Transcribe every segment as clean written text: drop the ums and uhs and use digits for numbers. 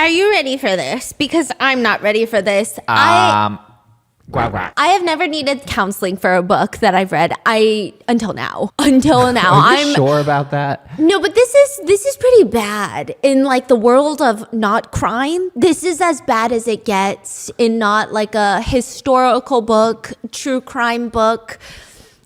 Are you ready for this? Because I'm not ready for this. Quack, quack. I have never needed counseling for a book that I've read. Until now. Are you I'm sure about that? No, but this is pretty bad in like the world of not crime. This is as bad as it gets in not like a historical book, true crime book.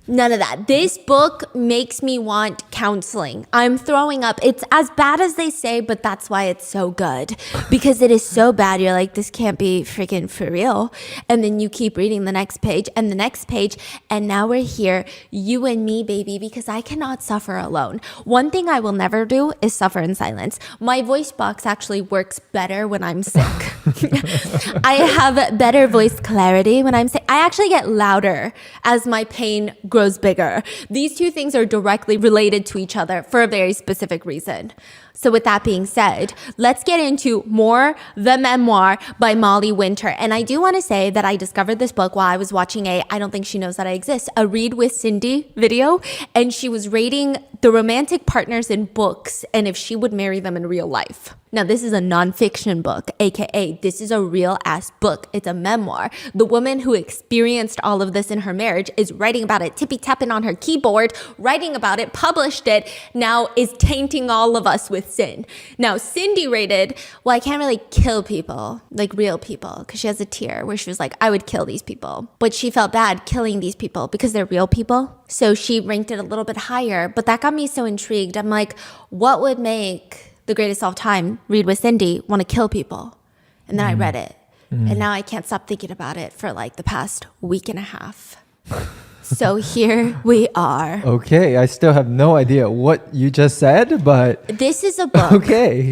None of that. This book makes me want counseling. I'm throwing up. It's as bad as they say, but that's why it's so good. Because it is so bad. You're like, this can't be freaking for real. And then you keep reading the next page and the next page. And now we're here, you and me, baby, because I cannot suffer alone. One thing I will never do is suffer in silence. My voice box actually works better when I'm sick. I have better voice clarity when I'm sick. I actually get louder as my pain grows bigger. These two things are directly related to each other for a very specific reason. So with that being said, let's get into more The Memoir by Molly Winter. And I do want to say that I discovered this book while I was watching I don't think she knows that I exist, a Read with Cindy video. And she was rating the romantic partners in books and if she would marry them in real life. Now, this is a nonfiction book, aka this is a real ass book. It's a memoir. The woman who experienced all of this in her marriage is writing about it, tippy tapping on her keyboard, writing about it, published it, now is tainting all of us with sin. Now, Cindy rated, well, I can't really kill people, like real people, because she has a tear where she was like, I would kill these people. But she felt bad killing these people because they're real people. So she ranked it a little bit higher. But that got me so intrigued. I'm like, what would make The Greatest All Time, Read with Cindy, want to kill people? And then I read it. And now I can't stop thinking about it for like the past week and a half. So here we are. Okay, I still have no idea what you just said, but This is a book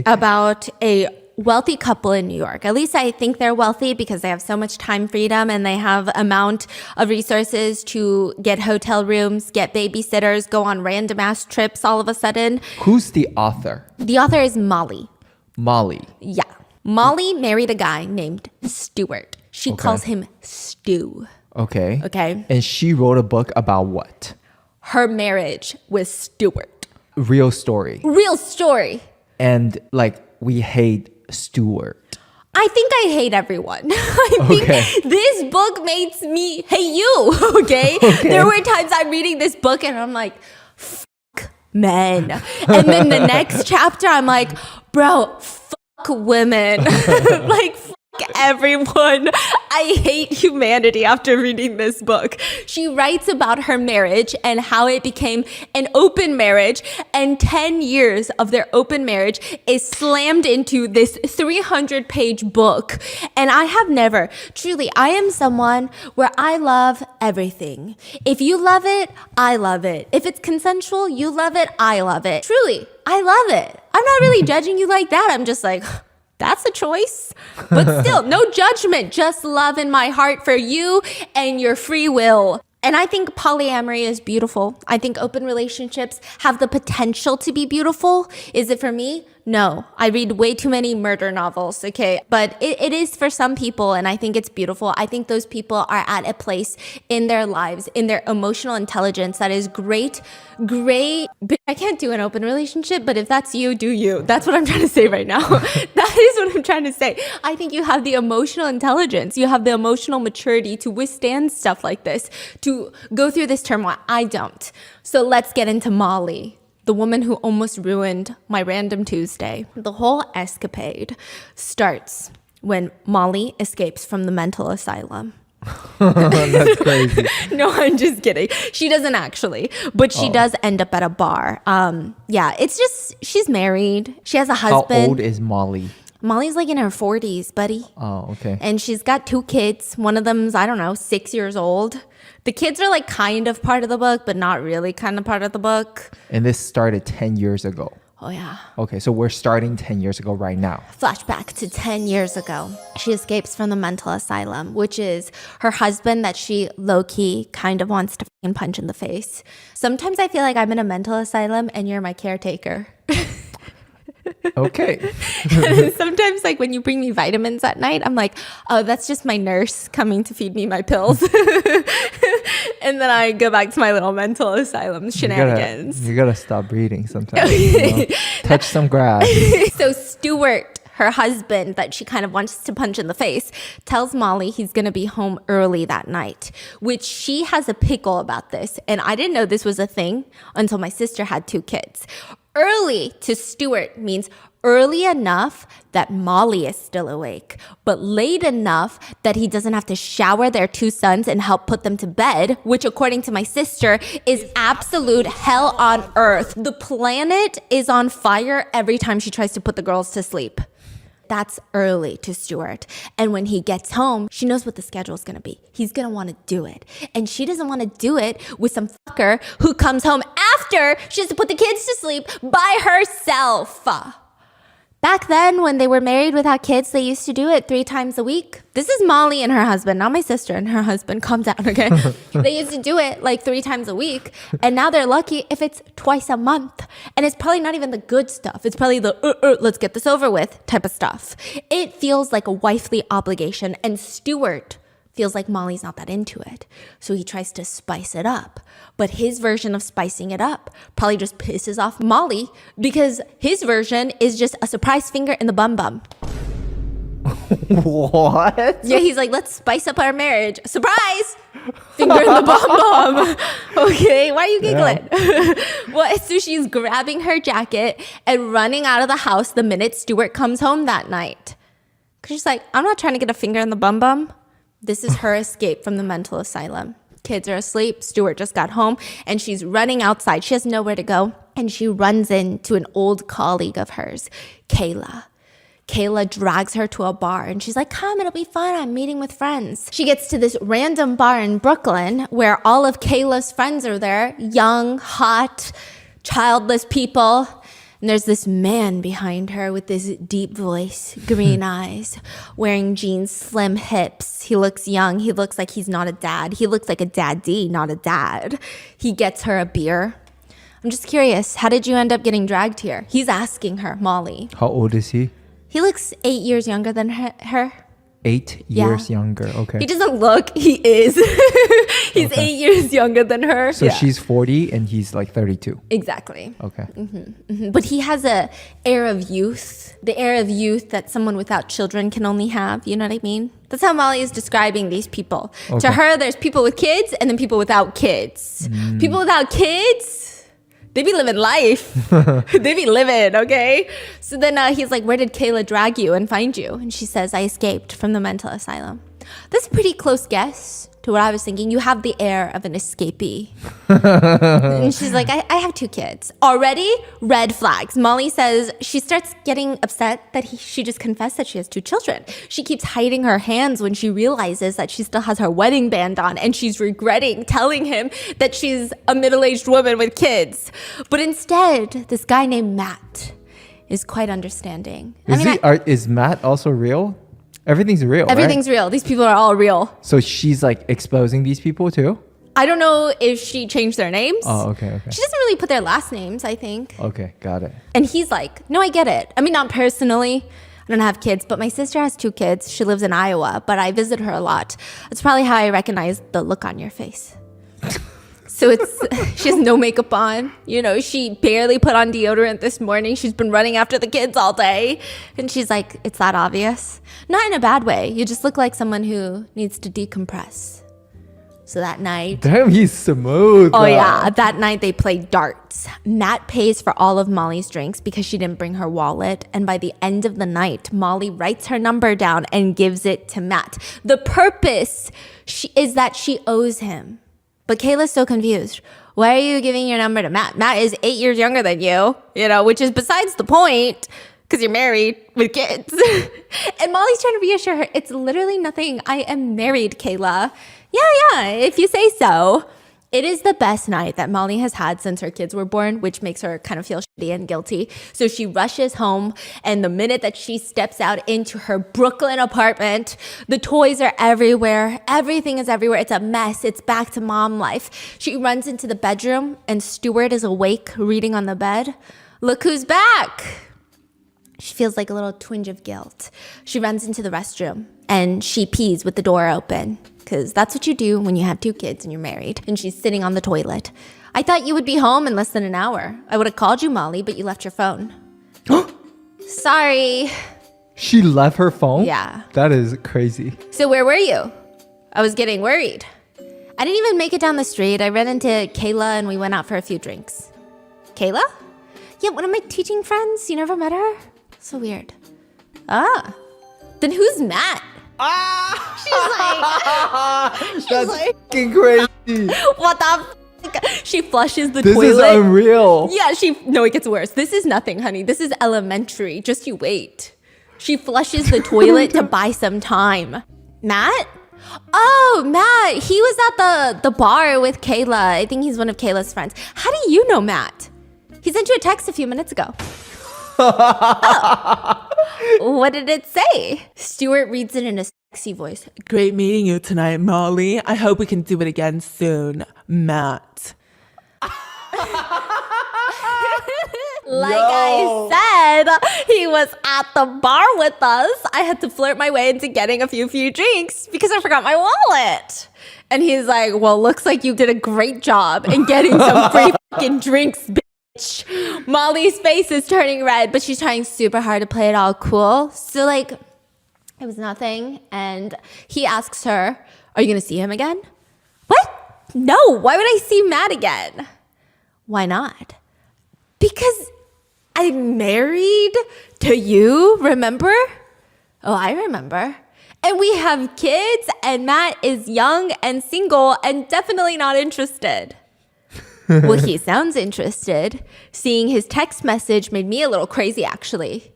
about a wealthy couple in New York. At least I think they're wealthy because they have so much time freedom and they have amount of resources to get hotel rooms, get babysitters, go on random ass trips all of a sudden. Who's the author? The author is Molly. Molly. Yeah. Molly married a guy named Stuart. She calls him Stu. Okay. Okay. And she wrote a book about what? Her marriage with Stuart. Real story. Real story. And like, we hate Stuart. I think I hate everyone. I think this book makes me hate you, okay? There were times I'm reading this book and I'm like, fuck men. And then the next chapter, I'm like, bro, fuck women. Like, fuck everyone. I hate humanity after reading this book. She writes about her marriage and how it became an open marriage, and 10 years of their open marriage is slammed into this 300-page book. And I have never, truly, I am someone where I love everything. If you love it, I love it. If it's consensual, you love it, I love it. Truly, I love it. I'm not really judging you like that. I'm just like, that's a choice. But still, no judgment, just love in my heart for you and your free will. And I think polyamory is beautiful. I think open relationships have the potential to be beautiful. Is it for me? No. I read way too many murder novels, okay? But it is for some people, and I think it's beautiful. I think those people are at a place in their lives, in their emotional intelligence that is great. I can't do an open relationship, but if that's you, do you. That's what I'm trying to say right now. That is what I'm trying to say. I think you have the emotional intelligence. You have the emotional maturity to withstand stuff like this, to go through this turmoil. I don't. So let's get into Molly, the woman who almost ruined my random Tuesday. The whole escapade starts when Molly escapes from the mental asylum. That's crazy. No, I'm just kidding. She doesn't actually, but she does end up at a bar. Yeah, it's just, she's married. She has a husband. How old is Molly? Molly's like in her 40s, buddy. Oh, okay. And she's got 2 kids. One of them's, I don't know, 6 years old. The kids are like kind of part of the book, but not really kind of part of the book. And this started 10 years ago. Oh, yeah. Okay, so we're starting 10 years ago right now. Flashback to 10 years ago. She escapes from the mental asylum, which is her husband that she low-key kind of wants to fucking punch in the face. Sometimes I feel like I'm in a mental asylum and you're my caretaker. Okay. Sometimes like when you bring me vitamins at night, I'm like, oh, that's just my nurse coming to feed me my pills. And then I go back to my little mental asylum shenanigans. You gotta stop breathing sometimes. You know? Touch some grass. So Stuart, her husband that she kind of wants to punch in the face, tells Molly he's going to be home early that night, which she has a pickle about this. And I didn't know this was a thing until my sister had 2 kids. Early to Stuart means early enough that Molly is still awake, but late enough that he doesn't have to shower their 2 sons and help put them to bed, which according to my sister is absolute hell on earth. The planet is on fire every time she tries to put the girls to sleep. That's early to Stuart. And when he gets home, she knows what the schedule is going to be. He's going to want to do it. And she doesn't want to do it with some fucker who comes home after she has to put the kids to sleep by herself. Back then, when they were married without kids, they used to do it 3 times a week. This is Molly and her husband, not my sister and her husband. Calm down, okay? They used to do it like 3 times a week. And now they're lucky if it's twice a month. And it's probably not even the good stuff. It's probably the, let's get this over with type of stuff. It feels like a wifely obligation. And Stuart feels like Molly's not that into it. So he tries to spice it up. But his version of spicing it up probably just pisses off Molly because his version is just a surprise finger in the bum bum. What? Yeah, he's like, let's spice up our marriage. Surprise! Finger in the bum bum. Okay, why are you giggling? Yeah. Well, so she's grabbing her jacket and running out of the house the minute Stuart comes home that night. Because she's like, I'm not trying to get a finger in the bum bum. This is her escape from the mental asylum. Kids are asleep. Stuart just got home and she's running outside. She has nowhere to go. And she runs into an old colleague of hers, Kayla. Kayla drags her to a bar and she's like, come, it'll be fun. I'm meeting with friends. She gets to this random bar in Brooklyn where all of Kayla's friends are there. Young, hot, childless people. And there's this man behind her with this deep voice, green eyes, wearing jeans, slim hips. He looks young. He looks like he's not a dad. He looks like a daddy, not a dad. He gets her a beer. I'm just curious, how did you end up getting dragged here? He's asking her, Molly. How old is he? He looks 8 years younger than her. 8 years younger. Okay. He doesn't look, he is. He's 8 years younger than her. So she's 40 and he's like 32. Exactly. Okay. But he has a air of youth, the air of youth that someone without children can only have. You know what I mean? That's how Molly is describing these people. Okay. To her, there's people with kids and then people without kids. People without kids, they be living life. They be living, okay? So then he's like, where did Kayla drag you and find you? And she says, I escaped from the mental asylum. That's a pretty close guess to what I was thinking. You have the air of an escapee. And she's like, I have 2 kids. Already, red flags. Molly says she starts getting upset that she just confessed that she has 2 children. She keeps hiding her hands when she realizes that she still has her wedding band on and she's regretting telling him that she's a middle-aged woman with kids. But instead, this guy named Matt is quite understanding. Is Matt also real? Everything's real, Everything's right? real. These people are all real. So she's like exposing these people too? I don't know if she changed their names. Oh, okay. She doesn't really put their last names, I think. Okay, got it. And he's like, no, I get it. I mean, not personally. I don't have kids, but my sister has 2 kids. She lives in Iowa, but I visit her a lot. That's probably how I recognize the look on your face. So she has no makeup on. You know, she barely put on deodorant this morning. She's been running after the kids all day. And she's like, it's that obvious. Not in a bad way. You just look like someone who needs to decompress. So that night. Damn, he's smooth. Oh, yeah. That night they played darts. Matt pays for all of Molly's drinks because she didn't bring her wallet. And by the end of the night, Molly writes her number down and gives it to Matt. The purpose is that she owes him. But Kayla's so confused. Why are you giving your number to Matt? Matt is 8 years younger than you, which is besides the point because you're married with kids. And Molly's trying to reassure her, it's literally nothing. I am married, Kayla. Yeah, if you say so. It is the best night that Molly has had since her kids were born, which makes her kind of feel shitty and guilty. So she rushes home, and the minute that she steps out into her Brooklyn apartment, the toys are everywhere. Everything is everywhere. It's a mess. It's back to mom life. She runs into the bedroom, and Stuart is awake, reading on the bed. Look who's back. She feels like a little twinge of guilt. She runs into the restroom, and she pees with the door open. Because that's what you do when you have 2 kids and you're married. And she's sitting on the toilet. I thought you would be home in less than an hour. I would have called you, Molly, but you left your phone. Sorry. She left her phone? Yeah. That is crazy. So where were you? I was getting worried. I didn't even make it down the street. I ran into Kayla and we went out for a few drinks. Kayla? Yeah, one of my teaching friends. You never met her? So weird. Ah. Then who's Matt? She's That's like, fucking crazy. what the f-? She flushes the This toilet. is unreal. Yeah, no, it gets worse. This is nothing, honey. This is elementary. Just you wait. She flushes the toilet to buy some time. Matt? Oh, Matt. He was at the bar with Kayla. I think he's one of Kayla's friends. How do you know Matt? He sent you a text a few minutes ago. Oh. What did it say? Stuart reads it in a sexy voice. Great meeting you tonight, Molly. I hope we can do it again soon, Matt. Like I said, he was at the bar with us. I had to flirt my way into getting a few drinks because I forgot my wallet. And he's like, well, looks like you did a great job in getting some free fucking drinks, bitch. Molly's face is turning red, but she's trying super hard to play it all cool. So like, it was nothing. And he asks her, are you going to see him again? What? No, why would I see Matt again? Why not? Because I'm married to you, remember? Oh, I remember. And we have kids, and Matt is young and single and definitely not interested. Well, he sounds interested. Seeing his text message made me a little crazy, actually.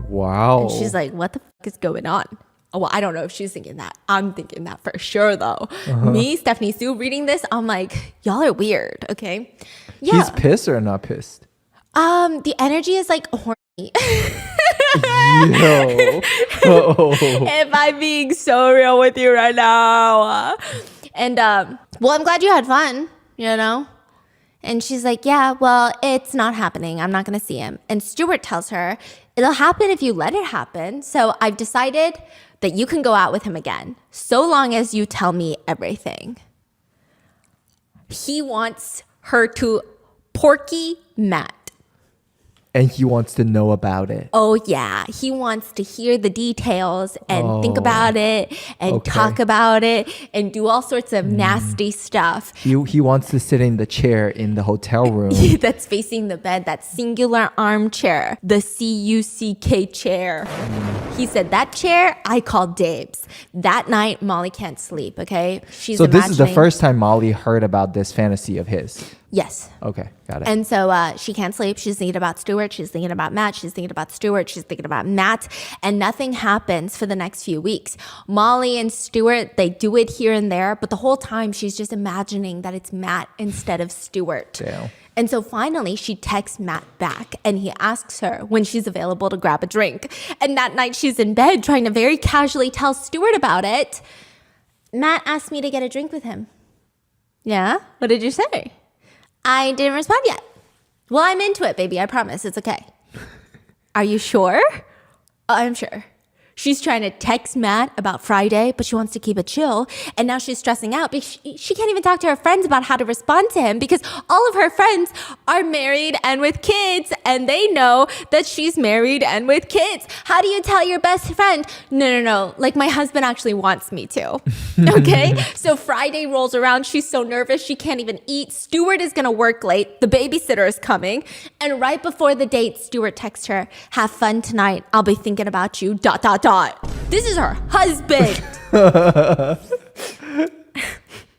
Wow. And she's like, what the fuck is going on? Oh, well, I don't know if she's thinking that. I'm thinking that for sure, though. Me, Stephanie Sue, reading this, I'm like, y'all are weird, okay? Yeah. He's pissed or not pissed? The energy is like horny. Yo. If I'm being so real with you right now. And, well, I'm glad you had fun, you know? And she's like, yeah, well, it's not happening. I'm not going to see him. And Stuart tells her, it'll happen if you let it happen. So I've decided that you can go out with him again, so long as you tell me everything. He wants her to porky Matt. And he wants to know about it. Oh, yeah. He wants to hear the details and think about it and talk about it and do all sorts of nasty stuff. He wants to sit in the chair in the hotel room. That's facing the bed, that singular armchair, the CUCK chair. He said, that chair, I call dibs. That night, Molly can't sleep, okay? She's So this is the imagining- first time Molly heard about this fantasy of his. Yes. Okay, got it. And so she can't sleep. She's thinking about Stuart. She's thinking about Matt. She's thinking about Stuart. She's thinking about Matt. And nothing happens for the next few weeks. Molly and Stuart, they do it here and there. But the whole time, she's just imagining that it's Matt instead of Stuart. Damn. And so finally, she texts Matt back. And he asks her when she's available to grab a drink. And that night, she's in bed trying to very casually tell Stuart about it. Matt asked me to get a drink with him. Yeah? What did you say? I didn't respond yet. Well, I'm into it, baby. I promise. It's okay. Are you sure? I'm sure. She's trying to text Matt about Friday, but she wants to keep it chill. And now she's stressing out because she can't even talk to her friends about how to respond to him because all of her friends are married and with kids, and they know that she's married and with kids. How do you tell your best friend? No. Like, my husband actually wants me to. Okay? So Friday rolls around. She's so nervous. She can't even eat. Stuart is going to work late. The babysitter is coming. And right before the date, Stuart texts her, have fun tonight. I'll be thinking about you, ... This is her husband.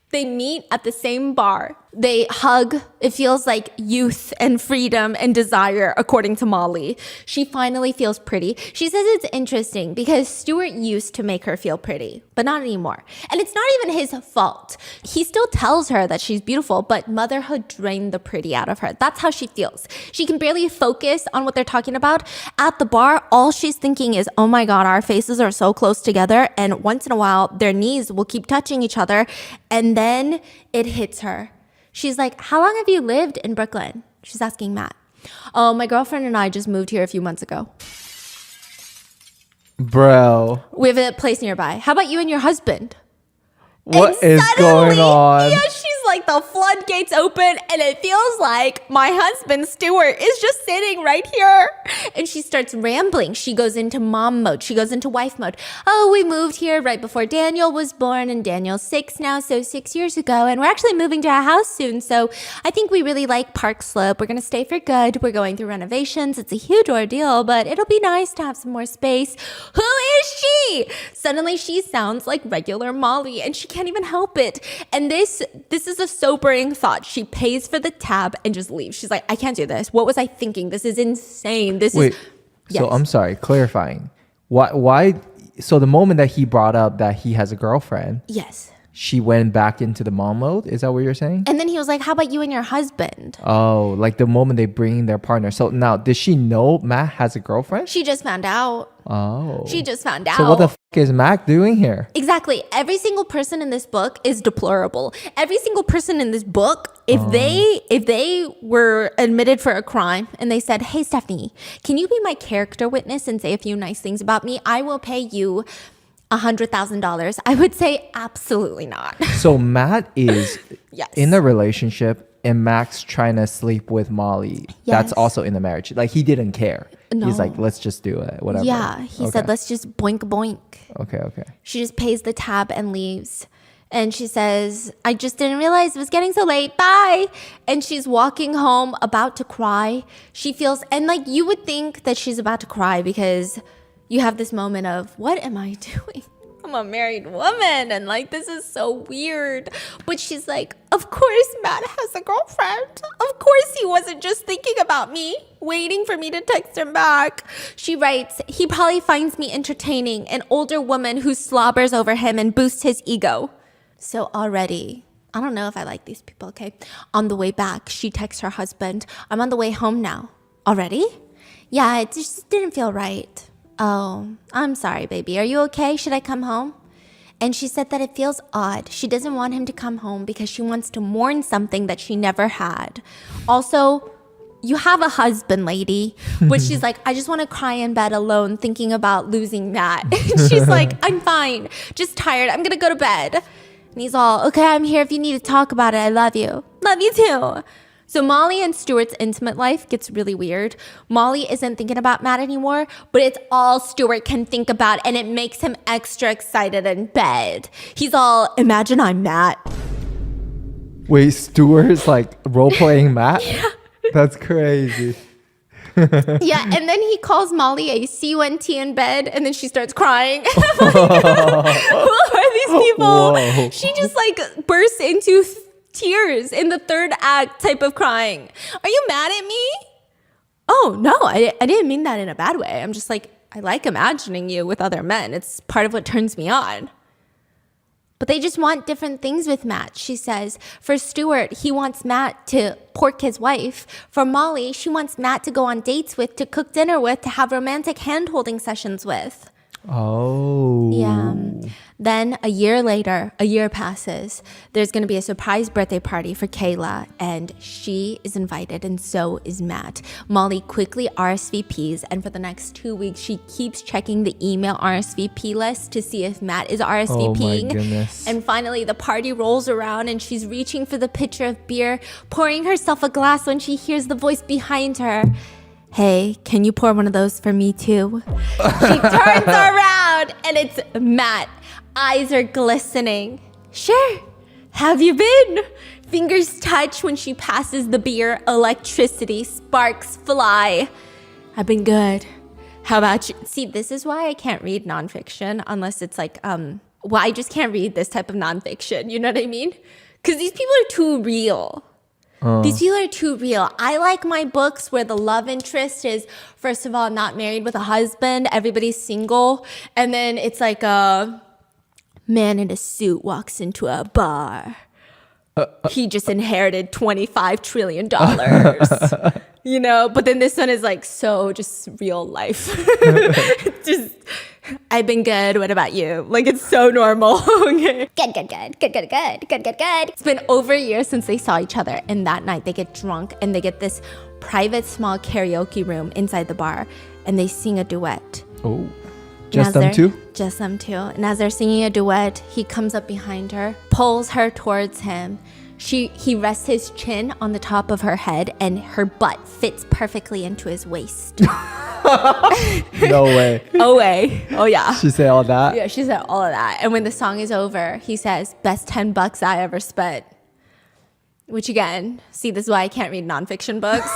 They meet at the same bar. They hug. It feels like youth and freedom and desire, according to Molly. She finally feels pretty. She says it's interesting because Stuart used to make her feel pretty, but not anymore. And it's not even his fault. He still tells her that she's beautiful, but motherhood drained the pretty out of her. That's how she feels. She can barely focus on what they're talking about. At the bar, all she's thinking is, oh my God, our faces are so close together. And once in a while, their knees will keep touching each other. And then it hits her. She's like, how long have you lived in Brooklyn? She's asking Matt. Oh, my girlfriend and I just moved here a few months ago. Bro. We have a place nearby. How about you and your husband? What is going on? Yeah, she's like, like the floodgates open and it feels like my husband, Stuart, is just sitting right here. And she starts rambling. She goes into mom mode. She goes into wife mode. Oh, we moved here right before Daniel was born, and Daniel's 6 now, so 6 years ago. And we're actually moving to a house soon. So I think we really like Park Slope. We're going to stay for good. We're going through renovations. It's a huge ordeal, but it'll be nice to have some more space. Who is she? Suddenly she sounds like regular Molly, and she can't even help it. And this is a sobering thought. She pays for the tab and just leaves. She's like, I can't do this. What was I thinking? This is insane. Wait, Yes. so I'm sorry, clarifying. Why? So the moment that he brought up that he has a girlfriend, Yes. she went back into the mom mode? Is that what you're saying? And then he was like, how about you and your husband? Oh, like the moment they bring their partner. So now, did she know Matt has a girlfriend? She just found out. Oh. She just found out. So what the is Mac doing here? Exactly. Every single person in this book is deplorable. Every single person in this book, if they were admitted for a crime and they said, hey, Stephanie, can you be my character witness and say a few nice things about me? I will pay you $100,000. I would say absolutely not. So Matt is Yes. in a relationship and Mac's trying to sleep with Molly. That's Yes. also in the marriage. Like he didn't care. No. He's like, let's just do it. Whatever. Yeah. He said, let's just boink boink. Okay. She just pays the tab and leaves. And she says, I just didn't realize it was getting so late. Bye. And she's walking home about to cry. She feels, and like you would think that she's about to cry because you have this moment of, what am I doing? I'm a married woman and like this is so weird. But she's like, of course Matt has a girlfriend. Of course he wasn't just thinking about me, waiting for me to text him back. She writes, he probably finds me entertaining, an older woman who slobbers over him and boosts his ego. So already, I don't know if I like these people, okay? On the way back, she texts her husband, I'm on the way home now. Already? Yeah, it just didn't feel right. Oh, I'm sorry, baby. Are you okay? Should I come home? And she said that it feels odd. She doesn't want him to come home because she wants to mourn something that she never had. Also, you have a husband, lady. But she's like, I just want to cry in bed alone thinking about losing Matt. And she's like, I'm fine. Just tired. I'm going to go to bed. And he's all, okay, I'm here if you need to talk about it. I love you. Love you too. So Molly and Stuart's intimate life gets really weird. Molly isn't thinking about Matt anymore, but it's all Stuart can think about, and it makes him extra excited in bed. He's all, imagine I'm Matt. Wait, Stuart's like role playing Matt? Yeah. That's crazy. Yeah, and then he calls Molly a CUNT in bed, and then she starts crying. I'm like, who are these people? Whoa. She just like bursts into tears in the third act type of crying. Are you mad at me? Oh, no, I didn't mean that in a bad way. I'm just like, I like imagining you with other men. It's part of what turns me on. But they just want different things with Matt, she says. For Stuart, he wants Matt to pork his wife. For Molly, she wants Matt to go on dates with, to cook dinner with, to have romantic hand-holding sessions with. Oh. Yeah. Then a year passes. There's going to be a surprise birthday party for Kayla, and she is invited, and so is Matt. Molly quickly RSVPs, and for the next 2 weeks, she keeps checking the email RSVP list to see if Matt is RSVPing. Oh my goodness. And finally, the party rolls around, and she's reaching for the pitcher of beer, pouring herself a glass when she hears the voice behind her. Hey, can you pour one of those for me too? She turns around and it's Matt. Eyes are glistening. Sure. Have you been? Fingers touch when she passes the beer. Electricity, sparks fly. I've been good. How about you? See, this is why I can't read nonfiction unless it's like, I just can't read this type of nonfiction. You know what I mean? Because these people are too real. These people are too real. I like my books where the love interest is, first of all, not married with a husband. Everybody's single. And then it's like a man in a suit walks into a bar. He just inherited $25 trillion. You know, but then this one is like so just real life. Just, I've been good. What about you? Like it's so normal. Okay. Good. It's been over a year since they saw each other, and that night they get drunk and they get this private small karaoke room inside the bar, and they sing a duet. Oh, just them two? Just them two. And as they're singing a duet, he comes up behind her, pulls her towards him. He rests his chin on the top of her head and her butt fits perfectly into his waist. No way. Oh yeah. She said all that? Yeah, she said all of that. And when the song is over, he says, best $10 I ever spent. Which again, see, this is why I can't read nonfiction books.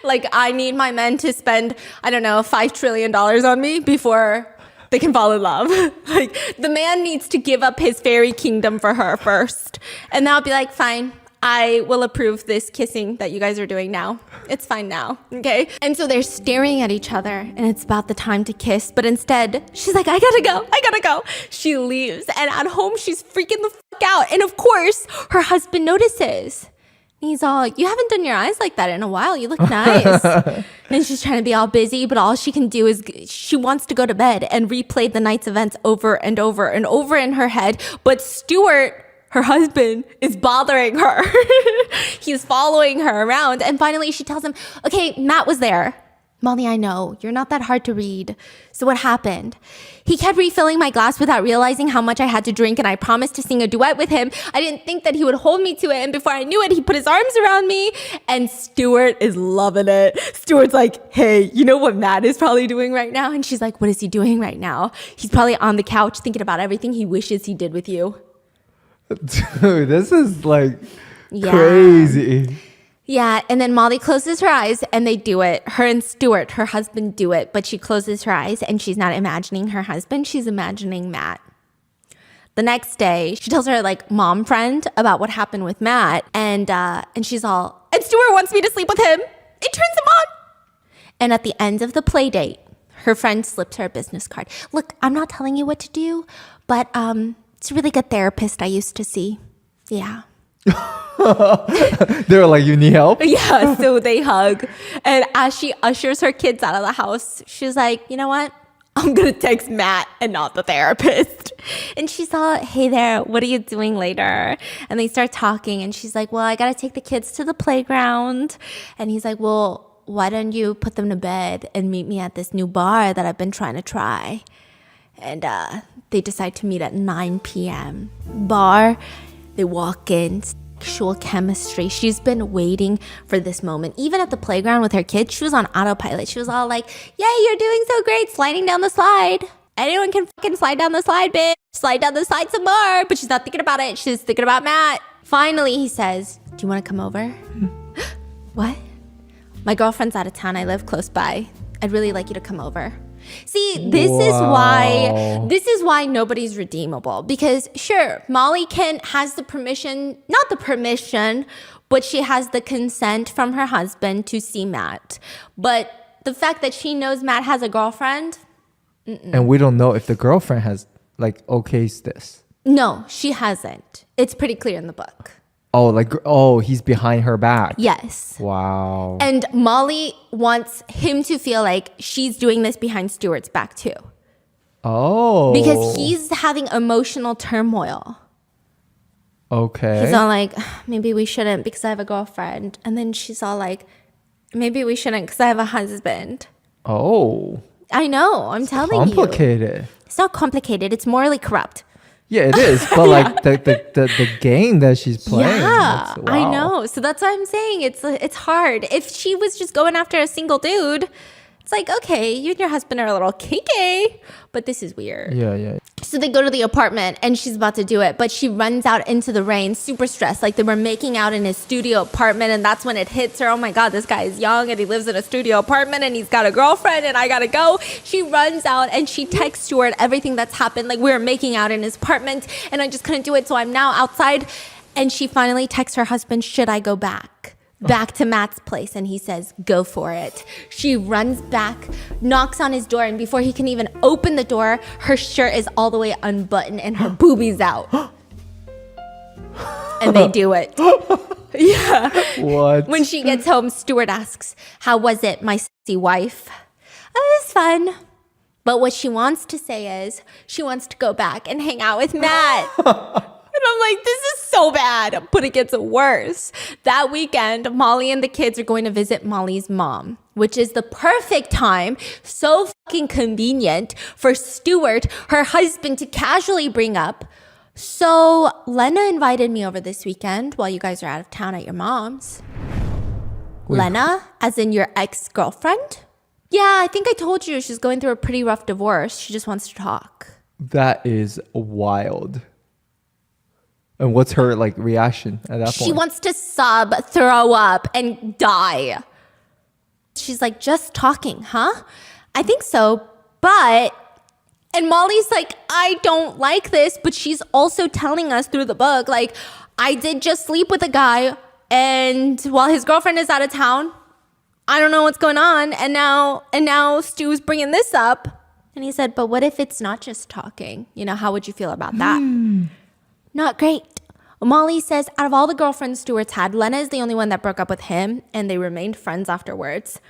Like, I need my men to spend, I don't know, $5 trillion on me before they can fall in love. Like, the man needs to give up his fairy kingdom for her first. And then I'll be like, fine, I will approve this kissing that you guys are doing now. It's fine now, okay? And so they're staring at each other, and it's about the time to kiss. But instead, she's like, I gotta go. She leaves, and at home, she's freaking the fuck out. And of course, her husband notices. He's all, you haven't done your eyes like that in a while. You look nice. And she's trying to be all busy, but all she can do is she wants to go to bed and replay the night's events over and over and over in her head. But Stuart, her husband, is bothering her. He's following her around. And finally she tells him, okay, Matt was there. Molly, I know, you're not that hard to read. So what happened? He kept refilling my glass without realizing how much I had to drink, and I promised to sing a duet with him. I didn't think that he would hold me to it, and before I knew it, he put his arms around me, and Stuart is loving it. Stuart's like, hey, you know what Matt is probably doing right now? And she's like, what is he doing right now? He's probably on the couch thinking about everything he wishes he did with you. Dude, this is like crazy. Yeah, and then Molly closes her eyes and they do it. Her and Stuart, her husband, do it, but she closes her eyes and she's not imagining her husband, she's imagining Matt. The next day, she tells her like mom friend about what happened with Matt, and she's all, and Stuart wants me to sleep with him. It turns him on. And at the end of the play date, her friend slips her a business card. Look, I'm not telling you what to do, but it's a really good therapist I used to see. Yeah. They were like, you need help? Yeah, so they hug. And as she ushers her kids out of the house, she's like, you know what? I'm going to text Matt and not the therapist. And she's all, hey there, what are you doing later? And they start talking and she's like, well, I got to take the kids to the playground. And he's like, well, why don't you put them to bed and meet me at this new bar that I've been trying to try? And they decide to meet at 9 p.m. Bar, they walk in. Sexual chemistry. She's been waiting for this moment. Even at the playground with her kids, she was on autopilot. She was all like, yay, you're doing so great, sliding down the slide. Anyone can fucking slide down the slide, bitch. Slide down the slide some more. But she's not thinking about it. She's thinking about Matt. Finally, he says, do you want to come over? What? My girlfriend's out of town. I live close by. I'd really like you to come over. See, this is why nobody's redeemable, because sure, Molly has the permission, not the permission, but she has the consent from her husband to see Matt. But the fact that she knows Matt has a girlfriend, and we don't know if the girlfriend has like okays this. No, she hasn't. It's pretty clear in the book. Oh, he's behind her back. Yes. Wow. And Molly wants him to feel like she's doing this behind Stuart's back too. Oh. Because he's having emotional turmoil. Okay. He's all like, maybe we shouldn't because I have a girlfriend. And then she's all like, maybe we shouldn't because I have a husband. Oh. I know. I'm telling you. Complicated. It's not complicated. It's morally corrupt. Yeah, it is. But like the game that she's playing. Yeah, wow. I know. So that's what I'm saying. It's hard. If she was just going after a single dude, it's like, okay, you and your husband are a little kinky, but this is weird. Yeah. So they go to the apartment and she's about to do it, but she runs out into the rain, super stressed. Like they were making out in his studio apartment, and that's when it hits her. Oh my God, this guy is young and he lives in a studio apartment and he's got a girlfriend and I gotta go. She runs out and she texts Stuart everything that's happened. Like we were making out in his apartment and I just couldn't do it, so I'm now outside. And she finally texts her husband, should I go back to Matt's place? And he says, go for it. She runs back, knocks on his door, and before he can even open the door, her shirt is all the way unbuttoned and her boobies out. And they do it. Yeah. What? When she gets home, Stuart asks, how was it, my sexy wife? Oh, it was fun. But what she wants to say is she wants to go back and hang out with Matt. And I'm like, this is so bad, but it gets worse. That weekend, Molly and the kids are going to visit Molly's mom, which is the perfect time, so fucking convenient for Stuart, her husband, to casually bring up So Lena invited me over this weekend while you guys are out of town at your mom's. Wait. Lena, as in your ex-girlfriend? Yeah, I think I told you she's going through a pretty rough divorce. She just wants to talk. That is wild. And what's her like reaction at that point? She wants to sob, throw up, and die. She's like, just talking, huh? I think so, but... And Molly's like, I don't like this, but she's also telling us through the book, like, I did just sleep with a guy, and while his girlfriend is out of town, I don't know what's going on, and now Stu's bringing this up. And he said, but what if it's not just talking? You know, how would you feel about that? Not great. Molly says, out of all the girlfriends Stuart's had, Lena is the only one that broke up with him, and they remained friends afterwards.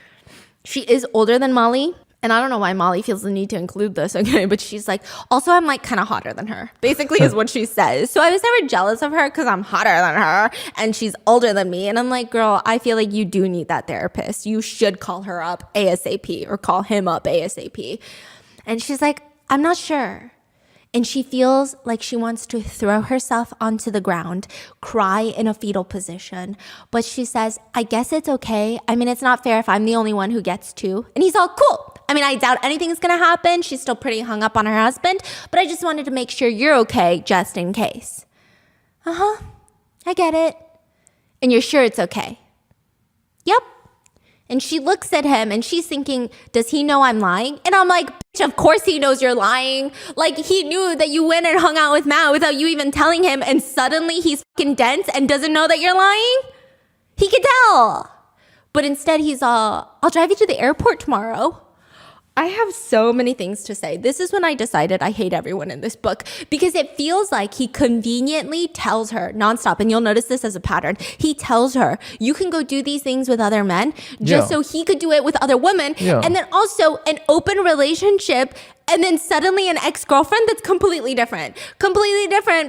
She is older than Molly. And I don't know why Molly feels the need to include this, okay? But she's like, also, I'm like kind of hotter than her, basically is what she says. So I was never jealous of her because I'm hotter than her and she's older than me. And I'm like, girl, I feel like you do need that therapist. You should call her up ASAP or call him up ASAP. And she's like, I'm not sure. And she feels like she wants to throw herself onto the ground, cry in a fetal position. But she says, I guess it's okay. I mean, it's not fair if I'm the only one who gets to. And he's all cool. I mean, I doubt anything's going to happen. She's still pretty hung up on her husband. But I just wanted to make sure you're okay just in case. Uh-huh. I get it. And you're sure it's okay? Yep. And she looks at him and she's thinking, does he know I'm lying? And I'm like, bitch, of course he knows you're lying. Like, he knew that you went and hung out with Matt without you even telling him, and suddenly he's fucking dense and doesn't know that you're lying? He can tell. But instead he's all, I'll drive you to the airport tomorrow. I have so many things to say. This is when I decided I hate everyone in this book, because it feels like he conveniently tells her nonstop, and you'll notice this as a pattern. He tells her, you can go do these things with other men just so he could do it with other women. Yeah. And then also an open relationship, and then suddenly an ex-girlfriend that's completely different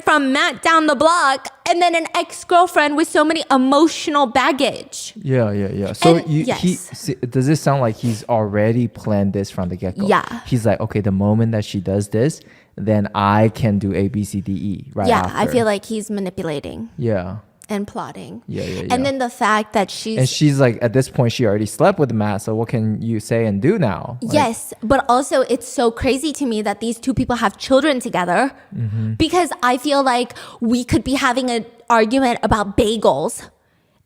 from Matt down the block, and then an ex-girlfriend with so many emotional baggage. Yeah. So And yes. does it sound like he's already planned this from the get-go? Yeah. He's like, okay, the moment that she does this, then I can do A, B, C, D, E right Yeah, after. I feel like he's manipulating Yeah. and plotting. Yeah. And then the fact that And she's like, at this point, she already slept with Matt, so what can you say and do now? Like, yes, but also it's so crazy to me that these two people have children together, because I feel like we could be having an argument about bagels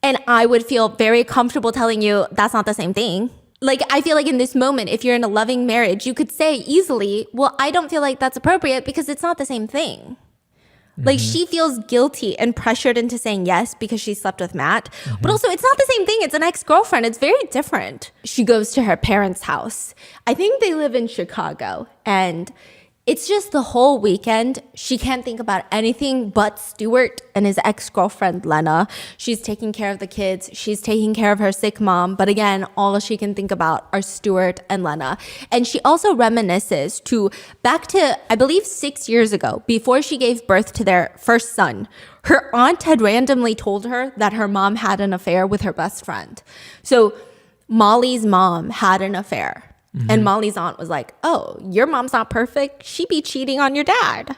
and I would feel very comfortable telling you that's not the same thing. Like, I feel like in this moment, if you're in a loving marriage, you could say easily, well, I don't feel like that's appropriate because it's not the same thing. Like, she feels guilty and pressured into saying yes because she slept with Matt. But also, it's not the same thing. It's an ex-girlfriend. It's very different. She goes to her parents' house. I think they live in Chicago. And it's just the whole weekend, she can't think about anything but Stuart and his ex-girlfriend, Lena. She's taking care of the kids. She's taking care of her sick mom. But again, all she can think about are Stuart and Lena. And she also reminisces to back to, I believe, 6 years ago, before she gave birth to their first son. Her aunt had randomly told her that her mom had an affair with her best friend. So Molly's mom had an affair. And Molly's aunt was like, oh, your mom's not perfect. She be cheating on your dad.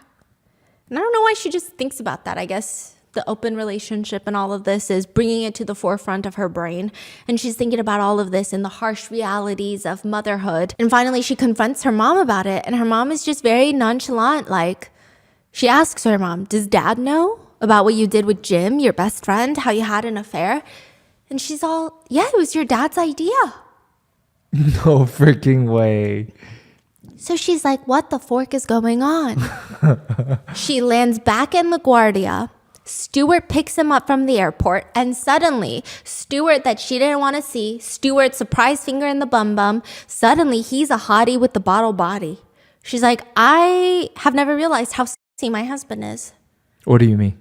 And I don't know why she just thinks about that. I guess the open relationship and all of this is bringing it to the forefront of her brain. And she's thinking about all of this and the harsh realities of motherhood. And finally, she confronts her mom about it. And her mom is just very nonchalant. Like, she asks her mom, does dad know about what you did with Jim, your best friend, how you had an affair? And she's all, yeah, it was your dad's idea. No freaking way. So she's like, what the fork is going on? She lands back in LaGuardia. Stuart picks him up from the airport, and suddenly, Stuart that she didn't want to see, Stuart surprise finger in the bum bum, suddenly he's a hottie with the bottle body. She's like, I have never realized how sexy my husband is. What do you mean?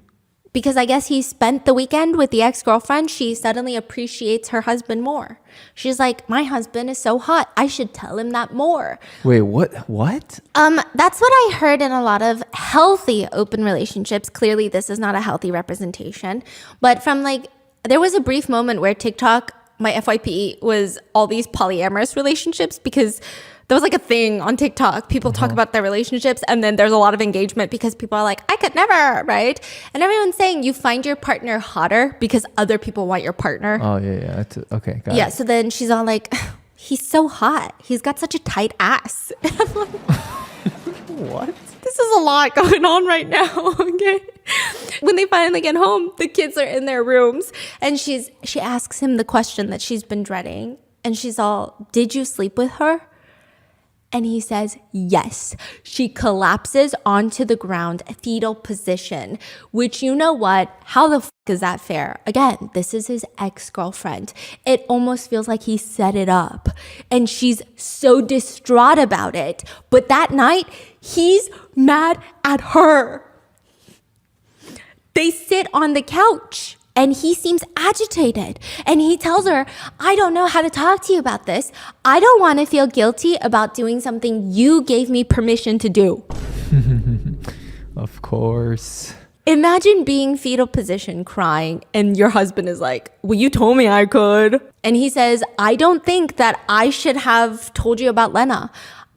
Because I guess he spent the weekend with the ex-girlfriend, she suddenly appreciates her husband more. She's like, my husband is so hot. I should tell him that more. Wait, what? That's what I heard in a lot of healthy open relationships. Clearly, this is not a healthy representation. But from there was a brief moment where TikTok, my FYP, was all these polyamorous relationships because There was like a thing on TikTok. People talk about their relationships, and then there's a lot of engagement because people are like, I could never, right? And everyone's saying you find your partner hotter because other people want your partner. Oh, yeah. Okay, got Yeah, it. so then she's all like, he's so hot. He's got such a tight ass. And I'm like, What? this is a lot going on right now, okay? When they finally get home, the kids are in their rooms, and she asks him the question that she's been dreading. And she's all, did you sleep with her? And he says, yes. She collapses onto the ground, fetal position, which, you know what? How the fuck is that fair? Again, this is his ex-girlfriend. It almost feels like he set it up. And she's so distraught about it. But that night, he's mad at her. They sit on the couch. And he seems agitated. And he tells her, I don't know how to talk to you about this. I don't want to feel guilty about doing something you gave me permission to do. Of course. Imagine being fetal position crying and your husband is like, well, you told me I could. And he says, I don't think that I should have told you about Lena.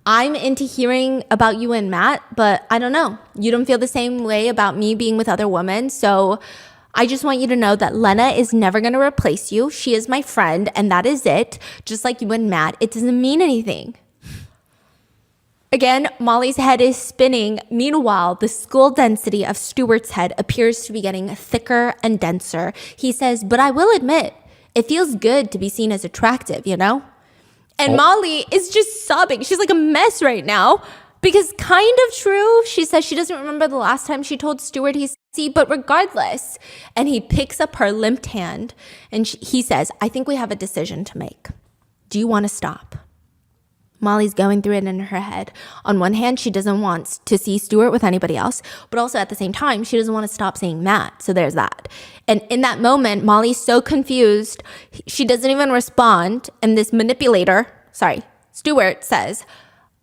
I'm into hearing about you and Matt, but I don't know. You don't feel the same way about me being with other women. So I just want you to know that Lena is never going to replace you. She is my friend, and that is it. Just like you and Matt, it doesn't mean anything. Again, Molly's head is spinning. Meanwhile, the skull density of Stuart's head appears to be getting thicker and denser. He says, but I will admit, it feels good to be seen as attractive, you know? And Molly is just sobbing. She's like a mess right now. Because kind of true, she says she doesn't remember the last time she told Stuart he's sexy, but regardless. And he picks up her limped hand and he says, I think we have a decision to make. Do you want to stop? Molly's going through it in her head. On one hand, she doesn't want to see Stuart with anybody else, but also at the same time, she doesn't want to stop seeing Matt. So there's that. And in that moment, Molly's so confused, she doesn't even respond. And this Stuart says,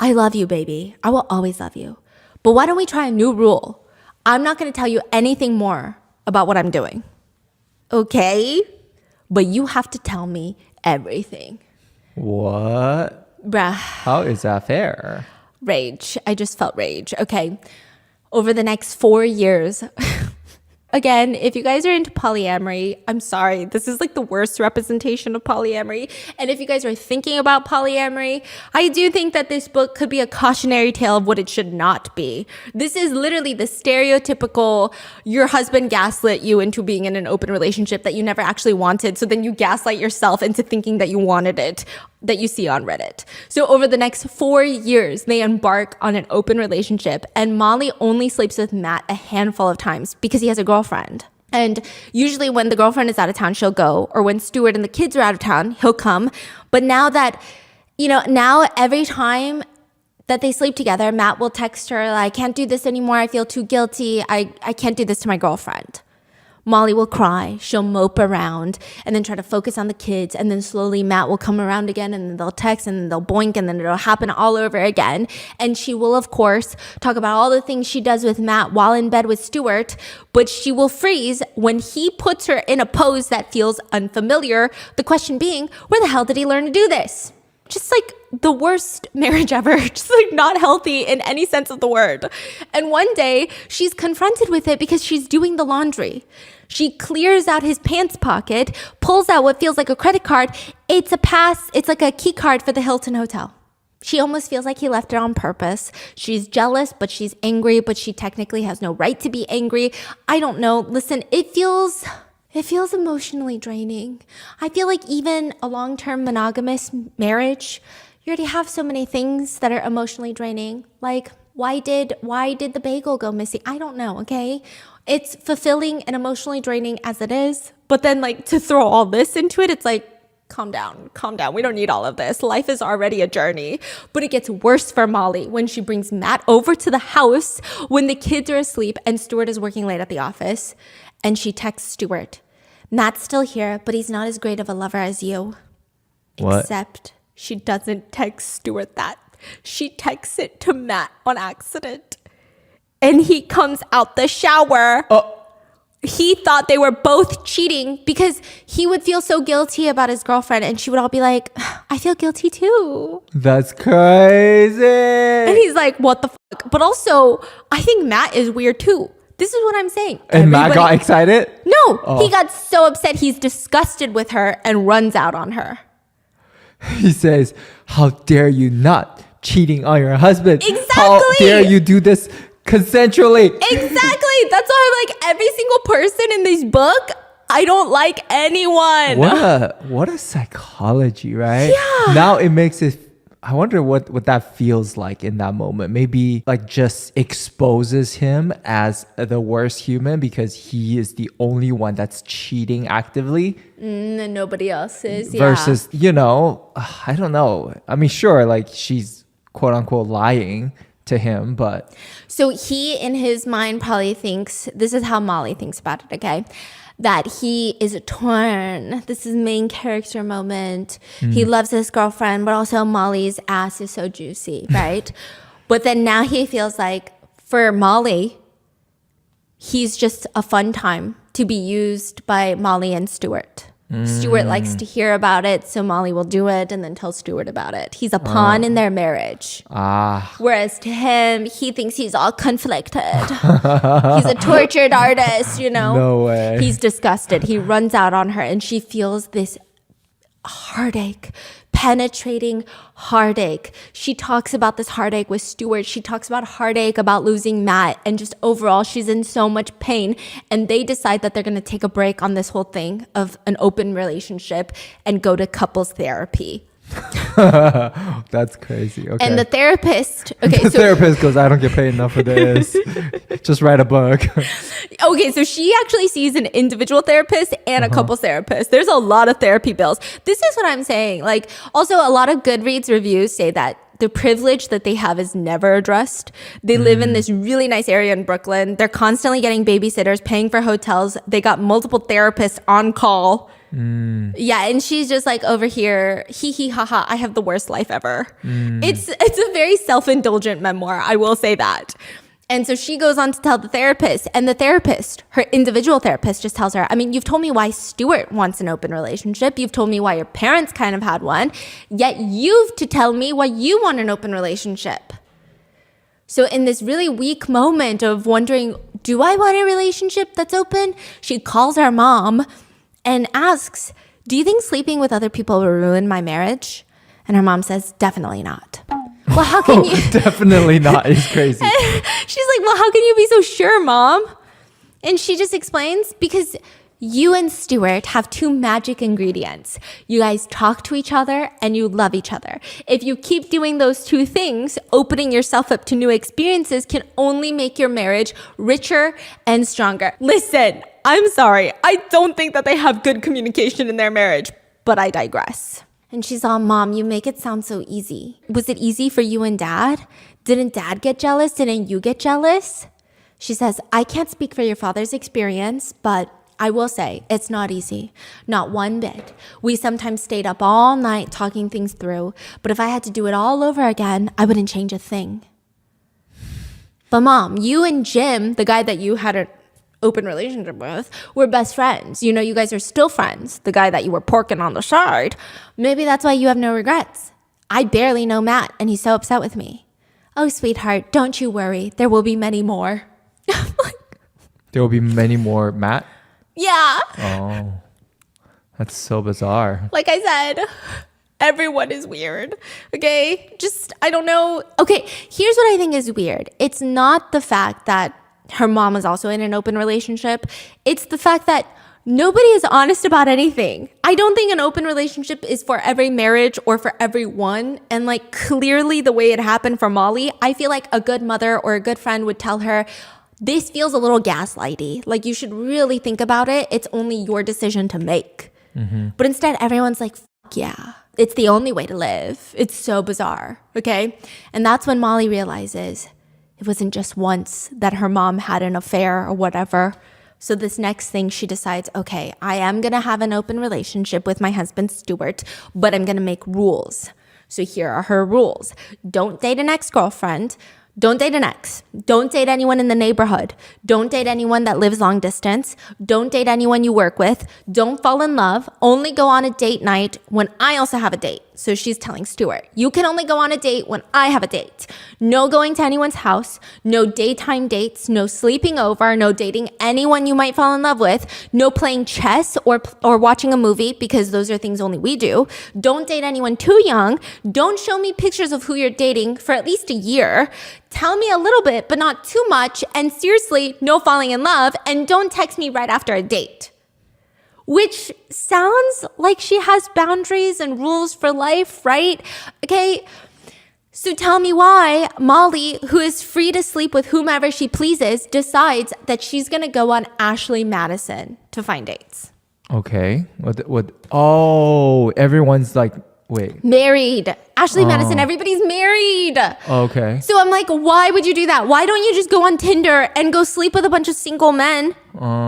I love you, baby. I will always love you. But why don't we try a new rule? I'm not going to tell you anything more about what I'm doing. Okay? But you have to tell me everything. What? Bruh. How is that fair? Rage. I just felt rage. Okay. Over the next 4 years, again, if you guys are into polyamory, I'm sorry. This is like the worst representation of polyamory. And if you guys are thinking about polyamory, I do think that this book could be a cautionary tale of what it should not be. This is literally the stereotypical, your husband gaslit you into being in an open relationship that you never actually wanted. So then you gaslight yourself into thinking that you wanted it, that you see on Reddit. So over the next 4 years, they embark on an open relationship, and Molly only sleeps with Matt a handful of times because he has a girlfriend. And usually when the girlfriend is out of town, she'll go, or when Stuart and the kids are out of town, he'll come. But now that, now every time that they sleep together, Matt will text her, I can't do this anymore. I feel too guilty. I can't do this to my girlfriend. Molly will cry, she'll mope around and then try to focus on the kids, and then slowly Matt will come around again and then they'll text and then they'll boink and then it'll happen all over again. And she will, of course, talk about all the things she does with Matt while in bed with Stuart, but she will freeze when he puts her in a pose that feels unfamiliar. The question being, where the hell did he learn to do this? Just like the worst marriage ever, just like not healthy in any sense of the word. And one day she's confronted with it because she's doing the laundry. She clears out his pants pocket, pulls out what feels like a credit card. It's like a key card for the Hilton Hotel. She almost feels like he left it on purpose. She's jealous, but she's angry, but she technically has no right to be angry. I don't know. Listen, it feels emotionally draining. I feel like even a long-term monogamous marriage, you already have so many things that are emotionally draining. Like, why did the bagel go missing? I don't know, okay? It's fulfilling and emotionally draining as it is. But then like to throw all this into it, it's like, calm down. We don't need all of this. Life is already a journey. But it gets worse for Molly when she brings Matt over to the house when the kids are asleep and Stuart is working late at the office. And she texts Stuart, Matt's still here, but he's not as great of a lover as you. What? Except she doesn't text Stuart that. She texts it to Matt on accident. And he comes out the shower he thought they were both cheating because he would feel so guilty about his girlfriend and she would all be like, I feel guilty too. That's crazy. And he's like, what the fuck? But also, I think Matt is weird too. This is what I'm saying. And Matt got excited? No, he got so upset. He's disgusted with her and runs out on her. He says, how dare you not cheating on your husband? Exactly. How dare you do this consensually? Exactly. That's why I'm like, every single person in this book, I don't like anyone. What a psychology, right? Yeah. Now it makes it, I wonder what that feels like in that moment. Maybe like just exposes him as the worst human because he is the only one that's cheating actively. And nobody else is. Yeah. Versus, I don't know. I mean, sure, like she's quote unquote lying to him, but. So he in his mind probably thinks, this is how Molly thinks about it, okay? That he is torn. This is main character moment. He loves his girlfriend, but also Molly's ass is so juicy, right? But then now he feels like for Molly, he's just a fun time to be used by Molly and Stuart. Stuart likes to hear about it, so Molly will do it and then tell Stuart about it. He's a pawn in their marriage. Whereas to him, he thinks he's all conflicted. He's a tortured artist, No way. He's disgusted. He runs out on her and she feels this heartache, penetrating heartache. She talks about this heartache with Stuart. She talks about heartache about losing Matt, and just overall she's in so much pain, and they decide that they're going to take a break on this whole thing of an open relationship and go to couples therapy. That's crazy. Okay. And the therapist, the therapist goes, I don't get paid enough for this. Just write a book. Okay, so she actually sees an individual therapist and a couples therapist. There's a lot of therapy bills. This is what I'm saying. Like, also a lot of Goodreads reviews say that the privilege that they have is never addressed. They live in this really nice area in Brooklyn. They're constantly getting babysitters, paying for hotels. They got multiple therapists on call. Yeah, and she's just like over here, hee hee ha ha, I have the worst life ever. It's a very self-indulgent memoir, I will say that. And so she goes on to tell the therapist, and the therapist, her individual therapist, just tells her, I mean, you've told me why Stuart wants an open relationship. You've told me why your parents kind of had one, yet you've to tell me why you want an open relationship. So in this really weak moment of wondering, do I want a relationship that's open? She calls her mom and asks, do you think sleeping with other people will ruin my marriage? And her mom says, definitely not. Well, how can you? Definitely not. It's crazy. She's like, well, how can you be so sure, Mom? And she just explains, because you and Stuart have two magic ingredients. You guys talk to each other and you love each other. If you keep doing those two things, opening yourself up to new experiences can only make your marriage richer and stronger. Listen, I'm sorry. I don't think that they have good communication in their marriage, but I digress. And she's all, Mom, you make it sound so easy. Was it easy for you and Dad? Didn't Dad get jealous? Didn't you get jealous? She says, I can't speak for your father's experience, but I will say it's not easy. Not one bit. We sometimes stayed up all night talking things through, but if I had to do it all over again, I wouldn't change a thing. But Mom, you and Jim, the guy that you had an open relationship with, were best friends. You guys are still friends. The guy that you were porking on the side. Maybe that's why you have no regrets. I barely know Matt, and he's so upset with me. Oh, sweetheart, don't you worry. There will be many more. There will be many more Matt? Yeah. Oh, that's so bizarre. Like I said, everyone is weird. Okay? Just, I don't know. Okay, here's what I think is weird. It's not the fact that her mom is also in an open relationship. It's the fact that nobody is honest about anything. I don't think an open relationship is for every marriage or for everyone. And like clearly the way it happened for Molly, I feel like a good mother or a good friend would tell her, this feels a little gaslighty. Like you should really think about it. It's only your decision to make. But instead everyone's like, fuck yeah, it's the only way to live. It's so bizarre. Okay. And that's when Molly realizes it wasn't just once that her mom had an affair or whatever. So this next thing she decides, okay, I am going to have an open relationship with my husband, Stuart, but I'm going to make rules. So here are her rules. Don't date an ex-girlfriend. Don't date an ex. Don't date anyone in the neighborhood. Don't date anyone that lives long distance. Don't date anyone you work with. Don't fall in love. Only go on a date night when I also have a date. So she's telling Stuart, you can only go on a date when I have a date. No going to anyone's house. No daytime dates. No sleeping over. No dating anyone you might fall in love with. No playing chess or watching a movie, because those are things only we do. Don't date anyone too young. Don't show me pictures of who you're dating for at least a year. Tell me a little bit, but not too much. And seriously, no falling in love. And don't text me right after a date. Which sounds like she has boundaries and rules for life, right? Okay, so tell me why Molly, who is free to sleep with whomever she pleases, decides that she's gonna go on Ashley Madison to find dates. Okay. What? Oh, everyone's like, wait. Married. Ashley Madison, everybody's married. Okay. So I'm like, why would you do that? Why don't you just go on Tinder and go sleep with a bunch of single men?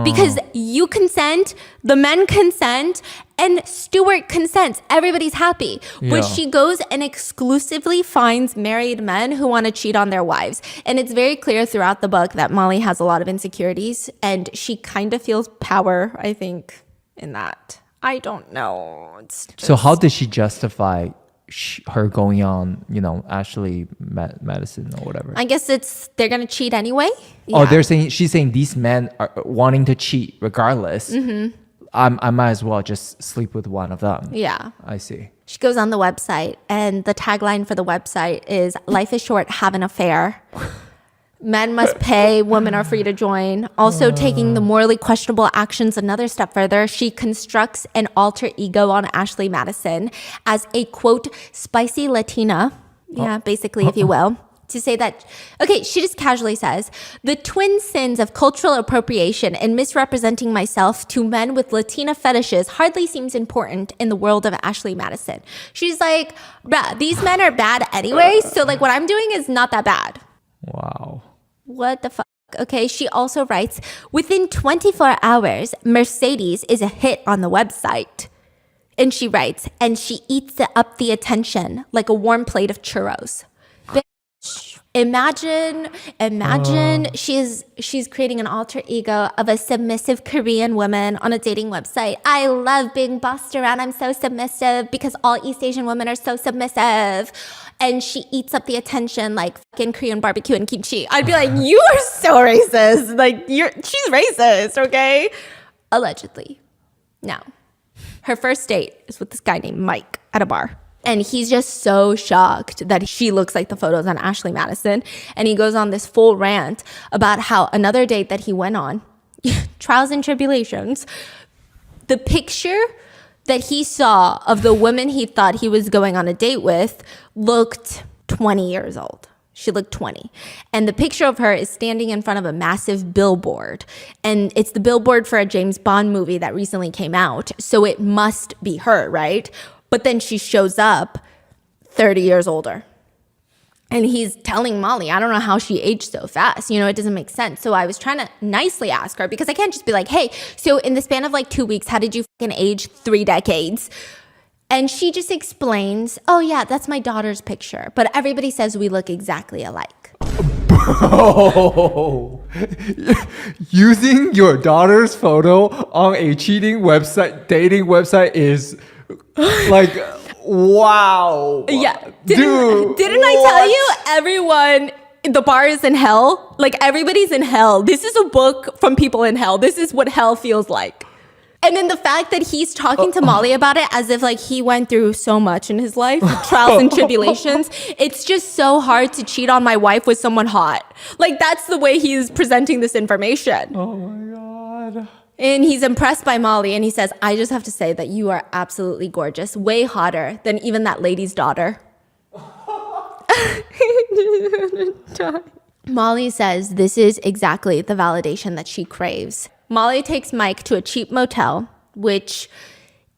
Because you consent, the men consent, and Stuart consents. Everybody's happy. Yeah. But she goes and exclusively finds married men who want to cheat on their wives. And it's very clear throughout the book that Molly has a lot of insecurities, and she kind of feels power, I think, in that. I don't know. So how did she justify her going on, Ashley Madison or whatever? I guess they're gonna cheat anyway. Oh, Yeah. she's saying these men are wanting to cheat regardless. I might as well just sleep with one of them. Yeah. I see. She goes on the website, and the tagline for the website is "Life is short, have an affair." Men must pay, women are free to join. Also, taking the morally questionable actions another step further, she constructs an alter ego on Ashley Madison as a, quote, spicy Latina. Yeah, basically, if you will. To say that, okay, she just casually says, the twin sins of cultural appropriation and misrepresenting myself to men with Latina fetishes hardly seems important in the world of Ashley Madison. She's like, bruh, these men are bad anyway, so like what I'm doing is not that bad. Wow. What the fuck? Okay, she also writes, within 24 hours, Mercedes is a hit on the website. And she writes, and she eats up the attention like a warm plate of churros. Bitch, imagine she's creating an alter ego of a submissive Korean woman on a dating website. I love being bossed around. I'm so submissive because all East Asian women are so submissive. And she eats up the attention like fucking Korean barbecue and kimchi. I'd be like, you are so racist. Like, she's racist, okay? Allegedly. Now, her first date is with this guy named Mike at a bar. And he's just so shocked that she looks like the photos on Ashley Madison. And he goes on this full rant about how another date that he went on, trials and tribulations, the picture that he saw of the woman he thought he was going on a date with looked 20 years old. She looked 20. And the picture of her is standing in front of a massive billboard. And it's the billboard for a James Bond movie that recently came out. So it must be her, right? But then she shows up 30 years older. And he's telling Molly, I don't know how she aged so fast. It doesn't make sense. So I was trying to nicely ask her, because I can't just be like, hey, so in the span of like 2 weeks, how did you fucking age 3 decades? And she just explains, oh yeah, that's my daughter's picture. But everybody says we look exactly alike. Bro, using your daughter's photo on a dating website is like, wow. Yeah. Dude. Didn't I tell you everyone, the bar is in hell? Like everybody's in hell. This is a book from people in hell. This is what hell feels like. And then the fact that he's talking to Molly about it as if like he went through so much in his life, trials and tribulations. It's just so hard to cheat on my wife with someone hot. Like that's the way he's presenting this information. Oh my God. And he's impressed by Molly, and he says, I just have to say that you are absolutely gorgeous, way hotter than even that lady's daughter. Molly says this is exactly the validation that she craves. Molly takes Mike to a cheap motel, which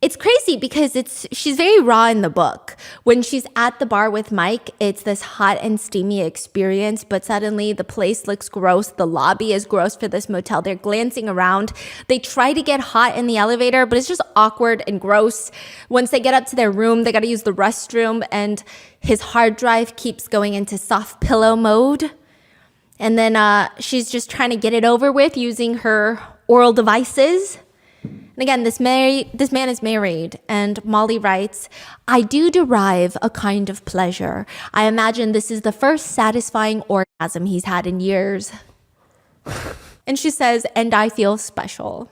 it's crazy because she's very raw in the book. When she's at the bar with Mike, it's this hot and steamy experience, but suddenly the place looks gross. The lobby is gross for this motel. They're glancing around. They try to get hot in the elevator, but it's just awkward and gross. Once they get up to their room, they got to use the restroom, and his hard drive keeps going into soft pillow mode. And then she's just trying to get it over with using her oral devices. And again, this man is married, and Molly writes, I do derive a kind of pleasure. I imagine this is the first satisfying orgasm he's had in years. And she says, and I feel special.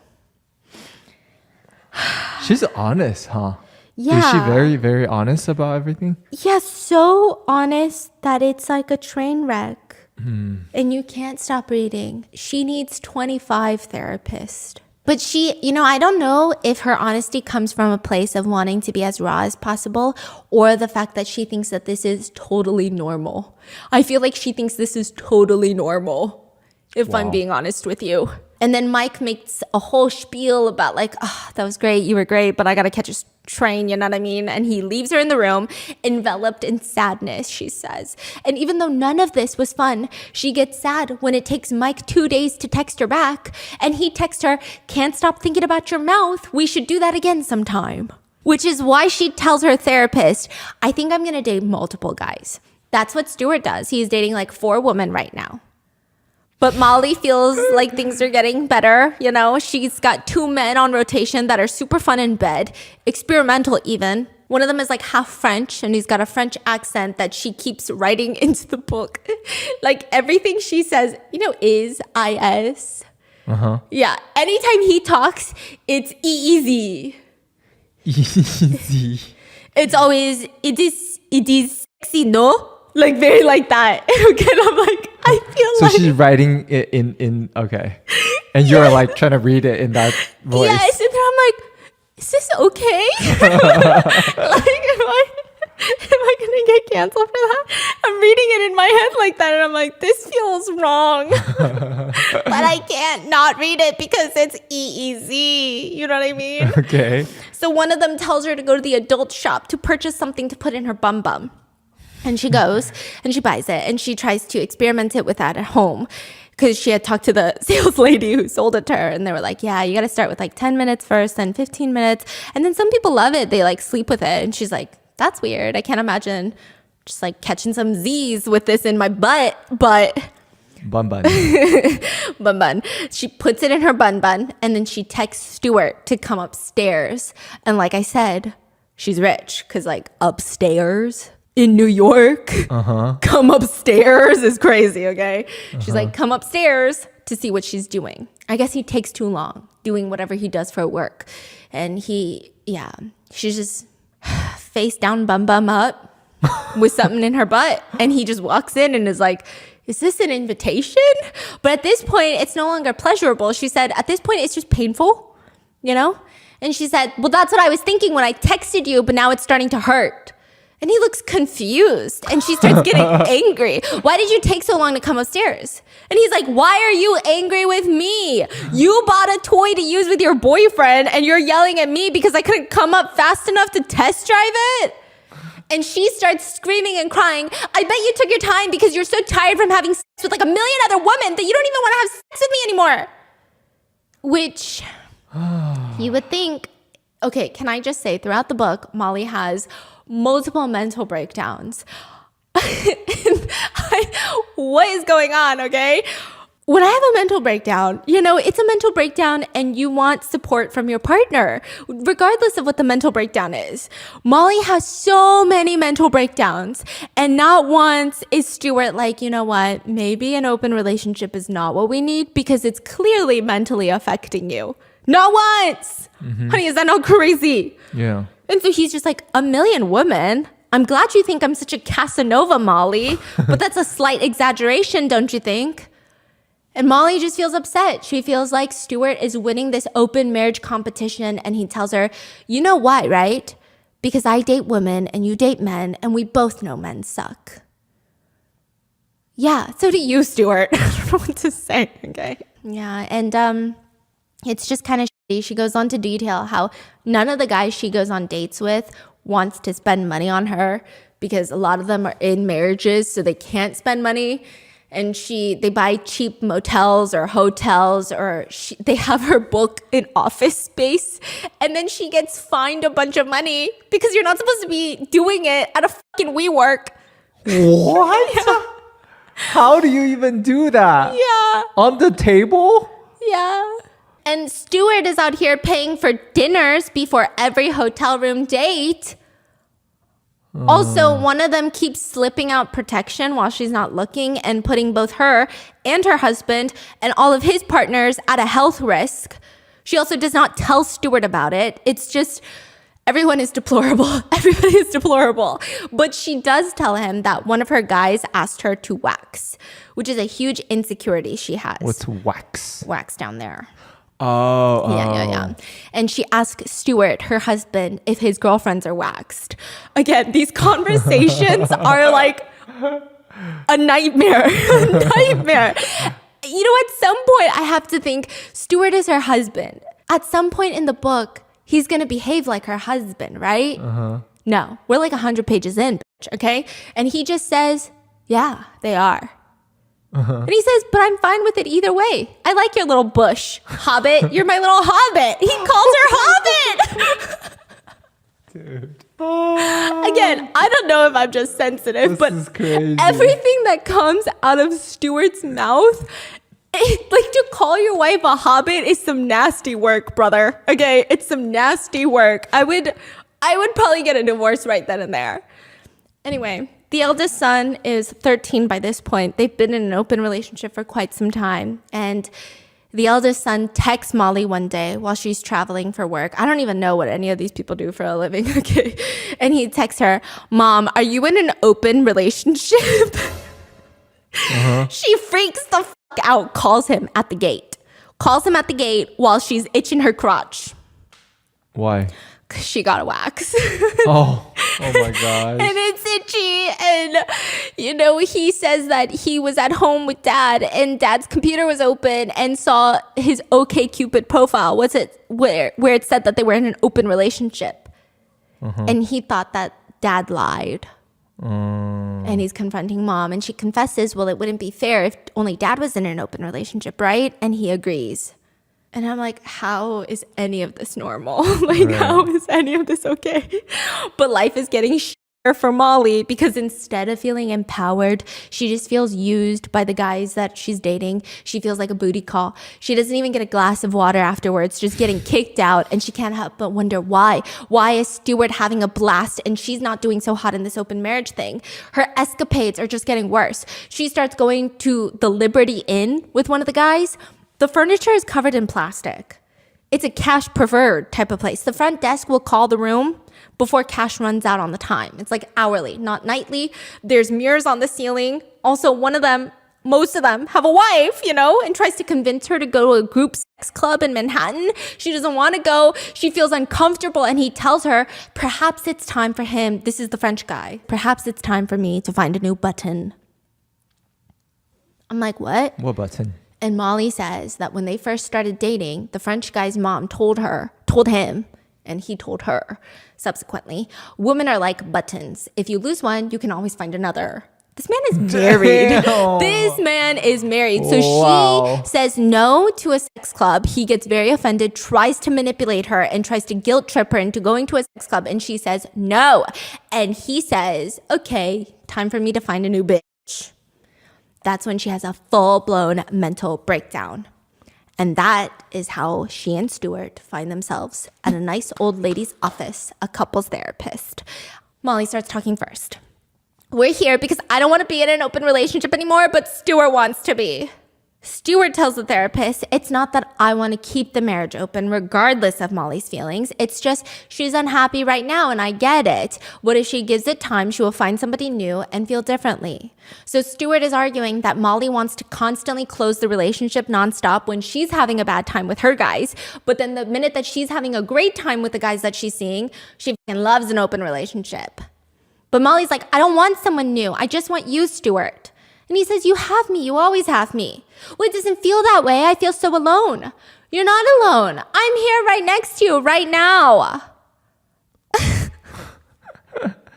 She's honest, huh? Yeah. Is she very, very honest about everything? Yeah, so honest that it's like a train wreck. And you can't stop reading. She needs 25 therapists. But she, I don't know if her honesty comes from a place of wanting to be as raw as possible or the fact that she thinks that this is totally normal. I feel like she thinks this is totally normal, if I'm being honest with you. And then Mike makes a whole spiel about like, oh, that was great, you were great, but I gotta catch a train, you know what I mean? And he leaves her in the room, enveloped in sadness, she says. And even though none of this was fun, she gets sad when it takes Mike 2 days to text her back. And he texts her, can't stop thinking about your mouth. We should do that again sometime. Which is why she tells her therapist, I think I'm gonna date multiple guys. That's what Stuart does. He's dating like 4 women right now. But Molly feels like things are getting better, She's got 2 men on rotation that are super fun in bed, experimental even. One of them is like half French, and he's got a French accent that she keeps writing into the book. Like everything she says, is, is. Uh-huh. Yeah, anytime he talks, it's easy. Easy. It's always, it is sexy, no? Like very like that. And again, I'm like, I feel so like. So she's writing it in okay. And you're like trying to read it in that voice. Yes, and then I'm like, is this okay? Like, am I gonna get canceled for that? I'm reading it in my head like that, and I'm like, this feels wrong. But I can't not read it because it's easy. You know what I mean? Okay. So one of them tells her to go to the adult shop to purchase something to put in her bum bum. And she goes and she buys it and she tries to experiment it with that at home because she had talked to the sales lady who sold it to her. And they were like, yeah, you got to start with like 10 minutes first, then 15 minutes. And then some people love it. They like sleep with it. And she's like, that's weird. I can't imagine just like catching some Z's with this in my butt. But bun bun. bun bun. She puts it in her bun bun and then she texts Stuart to come upstairs. And like I said, she's rich because like upstairs in New York, come upstairs is crazy, okay? She's like, come upstairs to see what she's doing. I guess he takes too long doing whatever he does for work. And she's just face down, bum up with something in her butt. And he just walks in and is like, is this an invitation? But at this point, it's no longer pleasurable. She said, at this point, it's just painful, And she said, well, that's what I was thinking when I texted you, but now it's starting to hurt. And he looks confused and she starts getting angry. Why did you take so long to come upstairs? And he's like, why are you angry with me? You bought a toy to use with your boyfriend and you're yelling at me because I couldn't come up fast enough to test drive it? And she starts screaming and crying. I bet you took your time because you're so tired from having sex with like a million other women that you don't even want to have sex with me anymore. Which you would think, okay, can I just say throughout the book, Molly has multiple mental breakdowns. What is going on, okay? When I have a mental breakdown, it's a mental breakdown and you want support from your partner, regardless of what the mental breakdown is. Molly has so many mental breakdowns and not once is Stuart like, you know what, maybe an open relationship is not what we need because it's clearly mentally affecting you. Not once! Honey, is that not crazy? Yeah. And so he's just like, a million women? I'm glad you think I'm such a Casanova, Molly. But that's a slight exaggeration, don't you think? And Molly just feels upset. She feels like Stuart is winning this open marriage competition. And he tells her, you know why, right? Because I date women and you date men. And we both know men suck. Yeah, so do you, Stuart. I don't know what to say, okay? Yeah, and it's just kind of shitty. She goes on to detail how none of the guys she goes on dates with wants to spend money on her because a lot of them are in marriages, so they can't spend money. And they buy cheap motels or hotels, or they have her book an office space. And then she gets fined a bunch of money because you're not supposed to be doing it at a fucking WeWork. What? How do you even do that? Yeah. On the table? Yeah. And Stuart is out here paying for dinners before every hotel room date. Also, one of them keeps slipping out protection while she's not looking and putting both her and her husband and all of his partners at a health risk. She also does not tell Stuart about it. It's just, everyone is deplorable. Everybody is deplorable. But she does tell him that one of her guys asked her to wax, which is a huge insecurity she has. What's wax? Wax down there. Oh. Yeah. And she asked Stuart, her husband, if his girlfriends are waxed. Again, these conversations are like a nightmare. A nightmare. You know, at some point, I have to think Stuart is her husband. At some point in the book, he's going to behave like her husband, right? No, we're like 100 pages in, bitch, okay? And he just says, yeah, they are. And he says, but I'm fine with it either way. I like your little bush, hobbit. You're my little hobbit. He calls her hobbit. Dude. Again, I don't know if I'm just sensitive, This but is crazy. everything that comes out of Stuart's mouth, like to call your wife a hobbit is some nasty work, brother. Okay, it's some nasty work. I would probably get a divorce right then and there. Anyway, the eldest son is 13 by this point. They've been in an open relationship for quite some time. And the eldest son texts Molly one day while she's traveling for work. I don't even know what any of these people do for a living, okay? And he texts her, Mom, are you in an open relationship? She freaks the fuck out, calls him at the gate. Calls him at the gate while she's itching her crotch. Why? She got a wax. Oh my gosh. And it's itchy. And, you know, he says that he was at home with dad and dad's computer was open and saw his OkCupid profile. What's it where it said that they were in an open relationship. And he thought that dad lied. And he's confronting mom and she confesses, well, it wouldn't be fair if only dad was in an open relationship, right? And he agrees. And I'm like, how is any of this normal? Like, how is any of this okay? But life is getting for Molly because instead of feeling empowered, she just feels used by the guys that she's dating. She feels like a booty call. She doesn't even get a glass of water afterwards, just getting kicked out. And she can't help but wonder why. Why is Stuart having a blast and she's not doing so hot in this open marriage thing? Her escapades are just getting worse. She starts going to the Liberty Inn with one of the guys. The furniture is covered in plastic. It's a cash preferred type of place. The front desk will call the room before cash runs out on the time. It's like hourly, not nightly. There's mirrors on the ceiling. Also, most of them have a wife, you know, and tries to convince her to go to a group sex club in Manhattan. She doesn't want to go. She feels uncomfortable. And he tells her, perhaps it's time for him. This is the French guy. Perhaps it's time for me to find a new button. I'm like, what? What button? And Molly says that when they first started dating, the French guy's mom told him, and he told her subsequently, women are like buttons. If you lose one, you can always find another. This man is married. Damn. This man is married. So Wow. she says no to a sex club. He gets very offended, tries to manipulate her and tries to guilt trip her into going to a sex club. And she says no. And he says, okay, time for me to find a new bitch. That's when she has a full-blown mental breakdown. And that is how she and Stuart find themselves at a nice old lady's office, a couples therapist. Molly starts talking first. We're here because I don't want to be in an open relationship anymore, but Stuart wants to be. Stuart tells the therapist, it's not that I want to keep the marriage open regardless of Molly's feelings. It's just she's unhappy right now and I get it. What if she gives it time? She will find somebody new and feel differently. So Stuart is arguing that Molly wants to constantly close the relationship nonstop when she's having a bad time with her guys. But then the minute that she's having a great time with the guys that she's seeing, she fucking loves an open relationship. But Molly's like, I don't want someone new. I just want you, Stuart. And he says, you have me. You always have me. Well, it doesn't feel that way. I feel so alone. You're not alone. I'm here right next to you right now.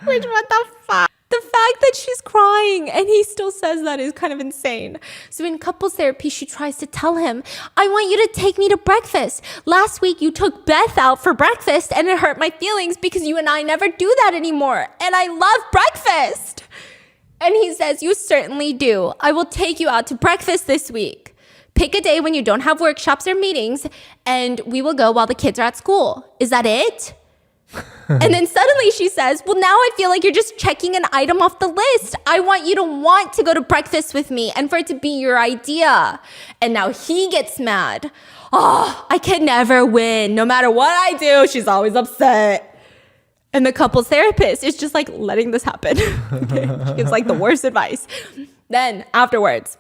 Which, what the fuck? The fact that she's crying and he still says that is kind of insane. So in couples therapy, she tries to tell him, I want you to take me to breakfast. Last week, you took Beth out for breakfast and it hurt my feelings because you and I never do that anymore. And I love breakfast. And he says, you certainly do. I will take you out to breakfast this week. Pick a day when you don't have workshops or meetings, and we will go while the kids are at school. Is that it? And then suddenly she says, well, now I feel like you're just checking an item off the list. I want you to want to go to breakfast with me and for it to be your idea. And now he gets mad. Oh, I can never win. No matter what I do, she's always upset. And the couple's therapist is just like letting this happen. She gives like the worst advice. Then afterwards,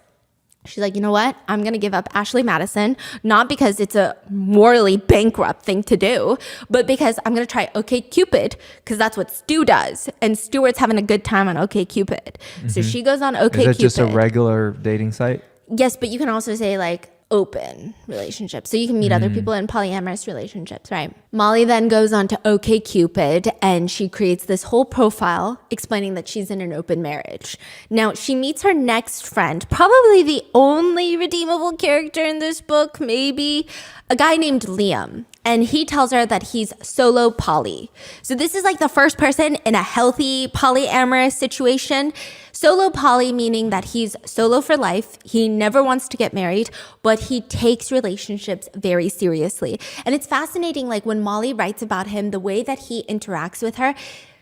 she's like, you know what? I'm going to give up Ashley Madison, not because it's a morally bankrupt thing to do, but because I'm going to try OkCupid, because that's what Stu does. And Stuart's having a good time on OkCupid. So she goes on OkCupid. Is that just a regular dating site? Yes, but you can also say like open relationships. So you can meet other people in polyamorous relationships, right? Molly then goes on to OkCupid and she creates this whole profile explaining that she's in an open marriage. Now, she meets her next friend, probably the only redeemable character in this book, maybe, a guy named Liam. And he tells her that he's solo poly. So this is like the first person in a healthy polyamorous situation. Solo poly meaning that he's solo for life. He never wants to get married, but he takes relationships very seriously. And it's fascinating, like when Molly writes about him, the way that he interacts with her,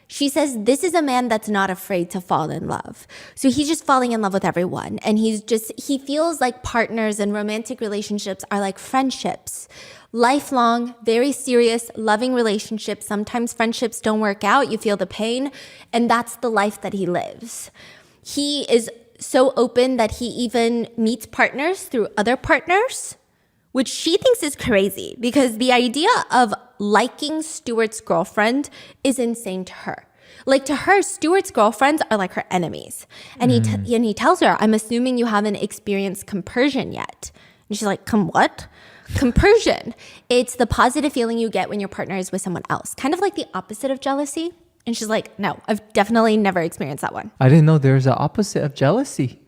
she says, this is a man that's not afraid to fall in love. So he's just falling in love with everyone. And he feels like partners and romantic relationships are like friendships. Lifelong, very serious, loving relationships. Sometimes friendships don't work out. You feel the pain. And that's the life that he lives. He is so open that he even meets partners through other partners, which she thinks is crazy because the idea of liking Stuart's girlfriend is insane to her. Like to her, Stuart's girlfriends are like her enemies. And he tells her, I'm assuming you haven't experienced compersion yet. And she's like, what? Compersion. It's the positive feeling you get when your partner is with someone else. Kind of like the opposite of jealousy. And she's like, no, I've definitely never experienced that one. I didn't know there's an opposite of jealousy.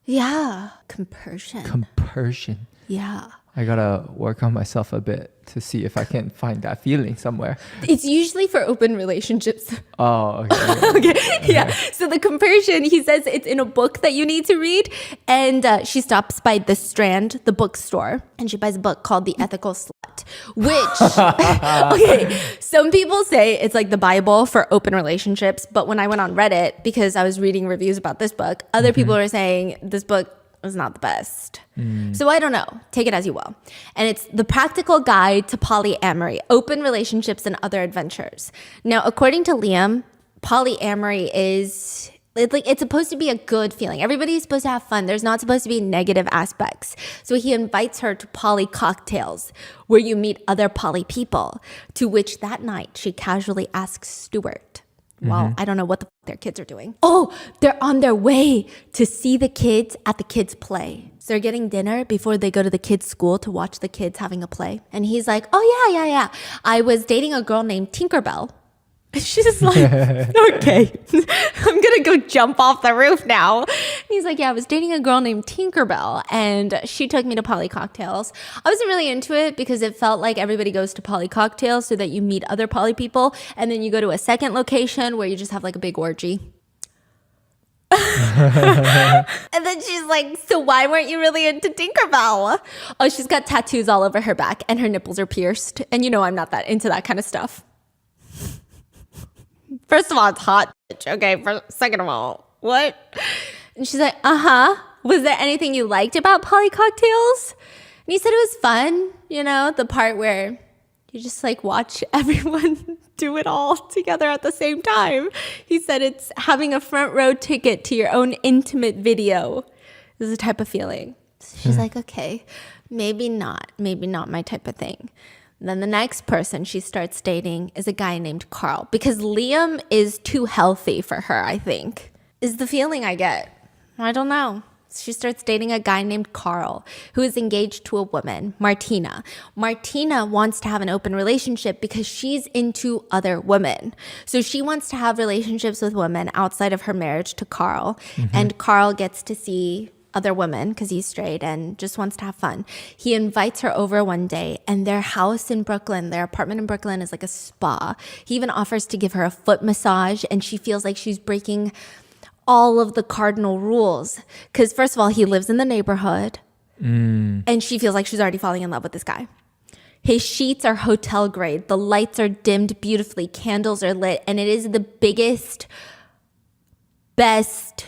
Yeah. Compersion. Compersion. Yeah. I gotta work on myself a bit to see if I can find that feeling somewhere. It's usually for open relationships. Oh, okay. Okay, yeah. So the compersion, he says it's in a book that you need to read. And she stops by The Strand, the bookstore, and she buys a book called The Ethical Slut, which, okay, some people say it's like the Bible for open relationships. But when I went on Reddit, because I was reading reviews about this book, other people were saying this book was not the best. So I don't know. Take it as you will. And it's the practical guide to polyamory, open relationships and other adventures. Now, according to Liam, polyamory is it's supposed to be a good feeling. Everybody's supposed to have fun. There's not supposed to be negative aspects. So he invites her to poly cocktails where you meet other poly people, to which that night she casually asks Stuart, well, I don't know what their kids are doing. Oh, they're on their way to see the kids at the kids' play. So they're getting dinner before they go to the kids' school to watch the kids having a play. And he's like, oh, yeah. I was dating a girl named Tinkerbell. And she's just like, okay, I'm going to go jump off the roof now. And he's like, yeah, I was dating a girl named Tinkerbell and she took me to poly cocktails. I wasn't really into it because it felt like everybody goes to poly cocktails so that you meet other poly people and then you go to a second location where you just have like a big orgy. And then she's like, so why weren't you really into Tinkerbell? Oh, she's got tattoos all over her back and her nipples are pierced. And you know I'm not that into that kind of stuff. First of all, it's hot, bitch. Okay, second of all, what? And she's like, was there anything you liked about poly cocktails? And he said it was fun, you know, the part where you just like watch everyone do it all together at the same time. He said it's having a front row ticket to your own intimate video. This is the type of feeling. So she's like, okay, maybe not my type of thing. Then the next person she starts dating is a guy named Carl because Liam is too healthy for her, I think, is the feeling I get. I don't know. She starts dating a guy named Carl who is engaged to a woman, Martina. Martina wants to have an open relationship because she's into other women. So she wants to have relationships with women outside of her marriage to Carl. And Carl gets to see other women because he's straight and just wants to have fun. He invites her over one day and their house in Brooklyn, their apartment in Brooklyn is like a spa. He even offers to give her a foot massage and she feels like she's breaking all of the cardinal rules. Because first of all, he lives in the neighborhood and she feels like she's already falling in love with this guy. His sheets are hotel grade. The lights are dimmed beautifully. Candles are lit. And it is the biggest, best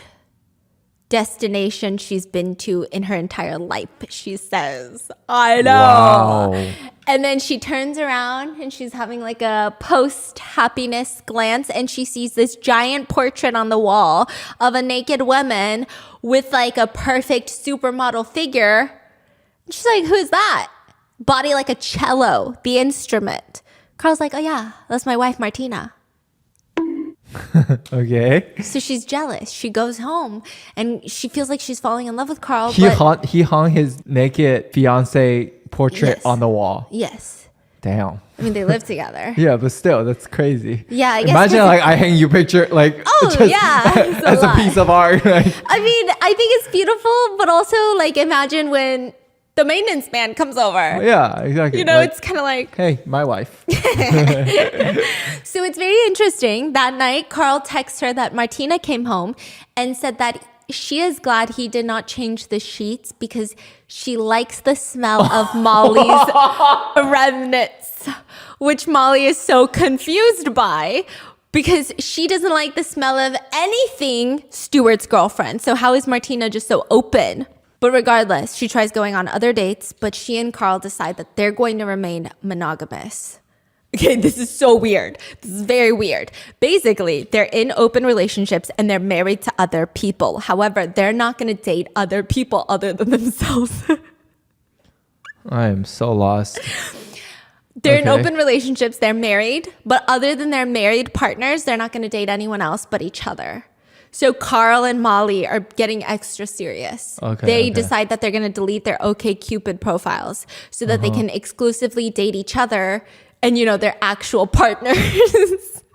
destination she's been to in her entire life, she says. I know. Wow. And then she turns around and she's having like a post-happiness glance and she sees this giant portrait on the wall of a naked woman with like a perfect supermodel figure. And she's like, who's that? Body like a cello, the instrument. Carl's like, oh yeah, that's my wife, Martina. Okay. So she's jealous. She goes home and she feels like she's falling in love with Carl. He hung his naked fiance portrait Yes. on the wall. Yes. Damn. I mean, they live together. Yeah, but still, that's crazy. Yeah, I guess Imagine 'cause like I hang you picture like Oh, just yeah, it's a as a lot. piece of art. Like, I mean, I think it's beautiful, but also like imagine when the maintenance man comes over. yeah, exactly. You know, Like, it's kind of like, hey, my wife. so it's very interesting. That night, Carl texts her that Martina came home and said that she is glad he did not change the sheets because she likes the smell of Molly's remnants, which Molly is so confused by because she doesn't like the smell of anything Stuart's girlfriend. So how is Martina just so open? But regardless, she tries going on other dates, but she and Carl decide that they're going to remain monogamous. Okay, this is so weird. This is very weird. Basically, they're in open relationships and they're married to other people. However, they're not going to date other people other than themselves. I am so lost. They're in Okay. open relationships, they're married, but other than their married partners, they're not going to date anyone else but each other. So Carl and Molly are getting extra serious. Okay, They okay. decide that they're going to delete their OkCupid profiles so that they can exclusively date each other and, you know, their actual partners.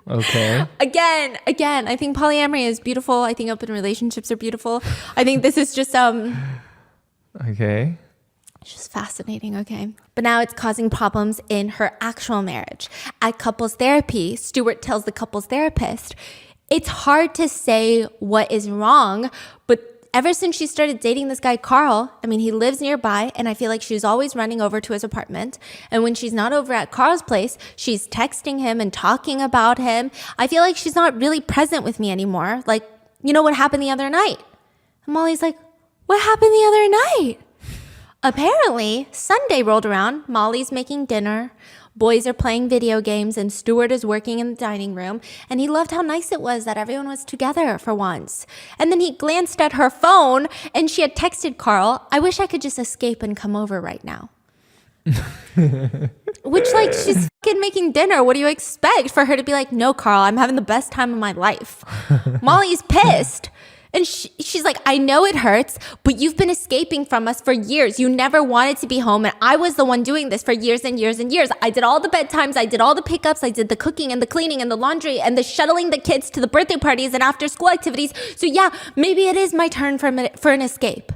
Okay. Again, I think polyamory is beautiful. I think open relationships are beautiful. I think this is just Okay. just fascinating, okay? But now it's causing problems in her actual marriage. At couples therapy, Stuart tells the couples therapist, it's hard to say what is wrong, but ever since she started dating this guy, Carl, I mean, he lives nearby, and I feel like she's always running over to his apartment. And when she's not over at Carl's place, she's texting him and talking about him. I feel like she's not really present with me anymore. Like, you know what happened the other night? And Molly's like, what happened the other night? Apparently, Sunday rolled around, Molly's making dinner, boys are playing video games, and Stuart is working in the dining room, and he loved how nice it was that everyone was together for once. And then he glanced at her phone, and she had texted Carl, I wish I could just escape and come over right now. Which, like, she's fucking making dinner. What do you expect for her to be like, no, Carl, I'm having the best time of my life? Molly's pissed. And she's like, I know it hurts, but you've been escaping from us for years. You never wanted to be home. And I was the one doing this for years and years and years. I did all the bedtimes. I did all the pickups. I did the cooking and the cleaning and the laundry and the shuttling the kids to the birthday parties and after school activities. So yeah, maybe it is my turn for an escape.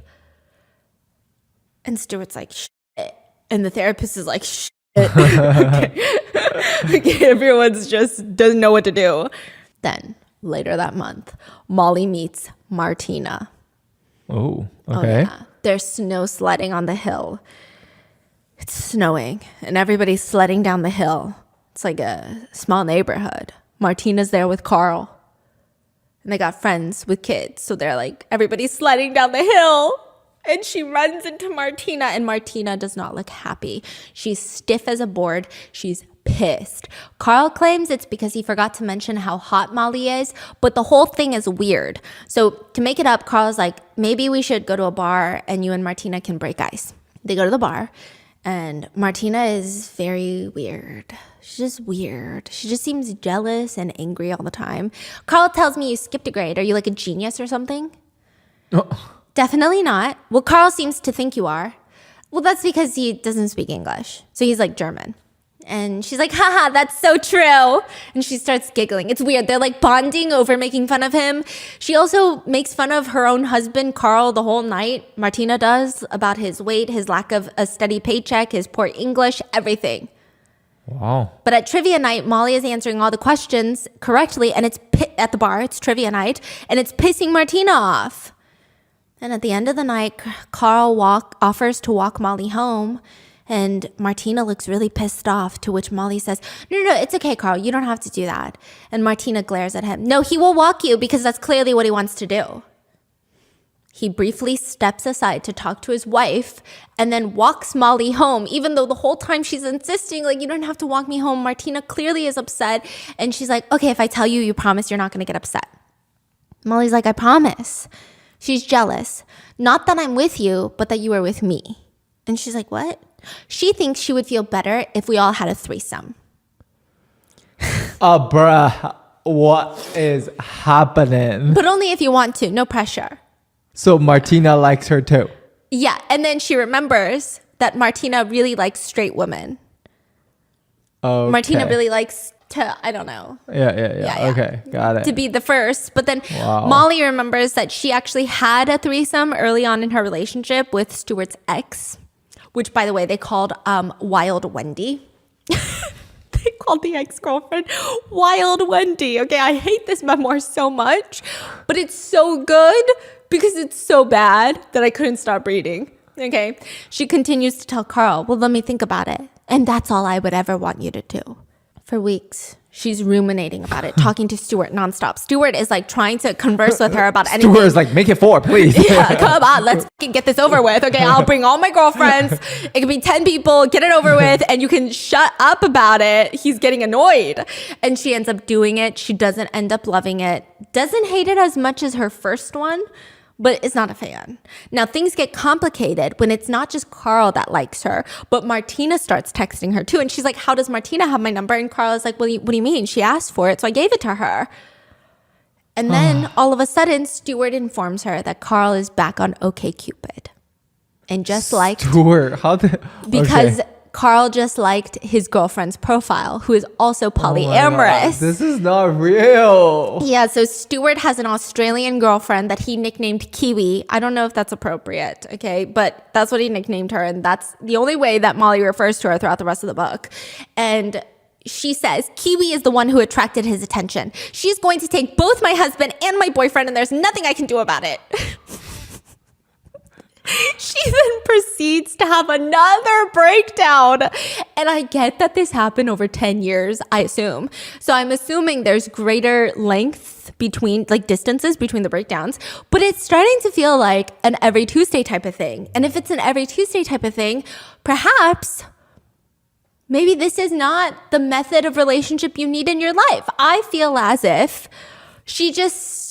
And Stuart's like, shit. And the therapist is like, shit. Okay. Okay, everyone's just doesn't know what to do. Then later that month, Molly meets Martina. Oh, Oh, okay. yeah. There's snow sledding on the hill. It's snowing, and everybody's sledding down the hill. It's like a small neighborhood. Martina's there with Carl. And they got friends with kids. So they're like, everybody's sledding down the hill. And she runs into Martina, and Martina does not look happy. She's stiff as a board. She's pissed. Carl claims it's because he forgot to mention how hot Molly is, but the whole thing is weird. So to make it up, Carl's like, maybe we should go to a bar and you and Martina can break ice. They go to the bar, and Martina is very weird. She's just weird. She just seems jealous and angry all the time. Carl tells me you skipped a grade. Are you like a genius or something? Oh, Definitely not. Well, Carl seems to think you are. Well, that's because he doesn't speak English. So he's like German. And she's like, haha, that's so true. And she starts giggling. It's weird. They're like bonding over making fun of him. She also makes fun of her own husband, Carl, the whole night. Martina does, about his weight, his lack of a steady paycheck, his poor English, everything. wow. But at trivia night, Molly is answering all the questions correctly, and it's at the bar. It's trivia night, and it's pissing Martina off. And at the end of the night, Carl offers to walk Molly home, and Martina looks really pissed off, to which Molly says, no, it's okay, Carl, you don't have to do that. And Martina glares at him. No, he will walk you because that's clearly what he wants to do. He briefly steps aside to talk to his wife and then walks Molly home, even though the whole time she's insisting, like, you don't have to walk me home. Martina clearly is upset. And she's like, okay, if I tell you, you promise you're not going to get upset. Molly's like, I promise. She's jealous. Not that I'm with you, but that you are with me. And she's like, what? She thinks she would feel better if we all had a threesome. Bruh, what is happening? But only if you want to, no pressure. So Martina likes her too. Yeah, and then she remembers that Martina really likes straight women. Okay. Martina really likes to, I don't know. Yeah. Okay, got it. To be the first. But then Molly remembers that she actually had a threesome early on in her relationship with Stuart's ex, which, by the way, they called Wild Wendy. They called the ex-girlfriend Wild Wendy. Okay, I hate this memoir so much, but it's so good because it's so bad that I couldn't stop reading. Okay, she continues to tell Carl, well, let me think about it. And that's all I would ever want you to do. For weeks, she's ruminating about it, talking to Stuart nonstop. Stuart is like trying to converse with her about anything. Stuart's like, make it 4, please. Yeah, come on, let's get this over with. Okay, I'll bring all my girlfriends. It could be 10 people, get it over with, and you can shut up about it. He's getting annoyed. And she ends up doing it. She doesn't end up loving it. Doesn't hate it as much as her first one, but is not a fan. Now, things get complicated when it's not just Carl that likes her, but Martina starts texting her too. And she's like, how does Martina have my number? And Carl is like, what do you mean? She asked for it, so I gave it to her. And then all of a sudden, Stuart informs her that Carl is back on OkCupid. And just like... Stuart, how the... Because... Okay. Carl just liked his girlfriend's profile, who is also polyamorous. This is not real. Yeah, so Stuart has an Australian girlfriend that he nicknamed Kiwi. I don't know if that's appropriate, okay? But that's what he nicknamed her, and that's the only way that Molly refers to her throughout the rest of the book. And she says, Kiwi is the one who attracted his attention. She's going to take both my husband and my boyfriend, and there's nothing I can do about it. She then proceeds to have another breakdown. And I get that this happened over 10 years, I assume. So I'm assuming there's greater length between, like, distances between the breakdowns. But it's starting to feel like an every Tuesday type of thing. And if it's an every Tuesday type of thing, perhaps maybe this is not the method of relationship you need in your life. I feel as if she just...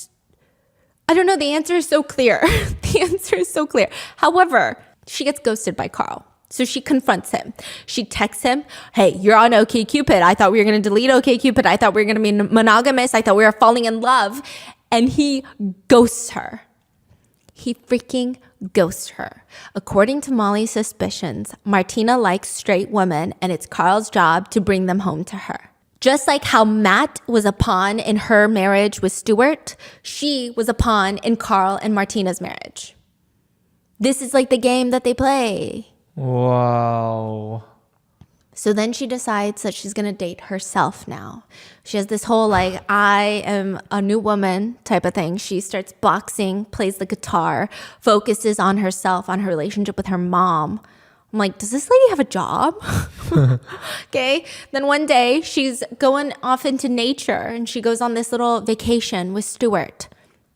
I don't know. The answer is so clear. The answer is so clear. However, she gets ghosted by Carl. So she confronts him. She texts him, hey, you're on OkCupid. I thought we were going to delete OkCupid. I thought we were going to be monogamous. I thought we were falling in love. And he ghosts her. He freaking ghosts her. According to Molly's suspicions, Martina likes straight women, and it's Carl's job to bring them home to her. Just like how Matt was a pawn in her marriage with Stuart, she was a pawn in Carl and Martina's marriage. This is like the game that they play. Wow. So then she decides that she's going to date herself now. She has this whole, like, I am a new woman type of thing. She starts boxing, plays the guitar, focuses on herself, on her relationship with her mom. I'm like, does this lady have a job? Okay. Then one day she's going off into nature and she goes on this little vacation with Stuart.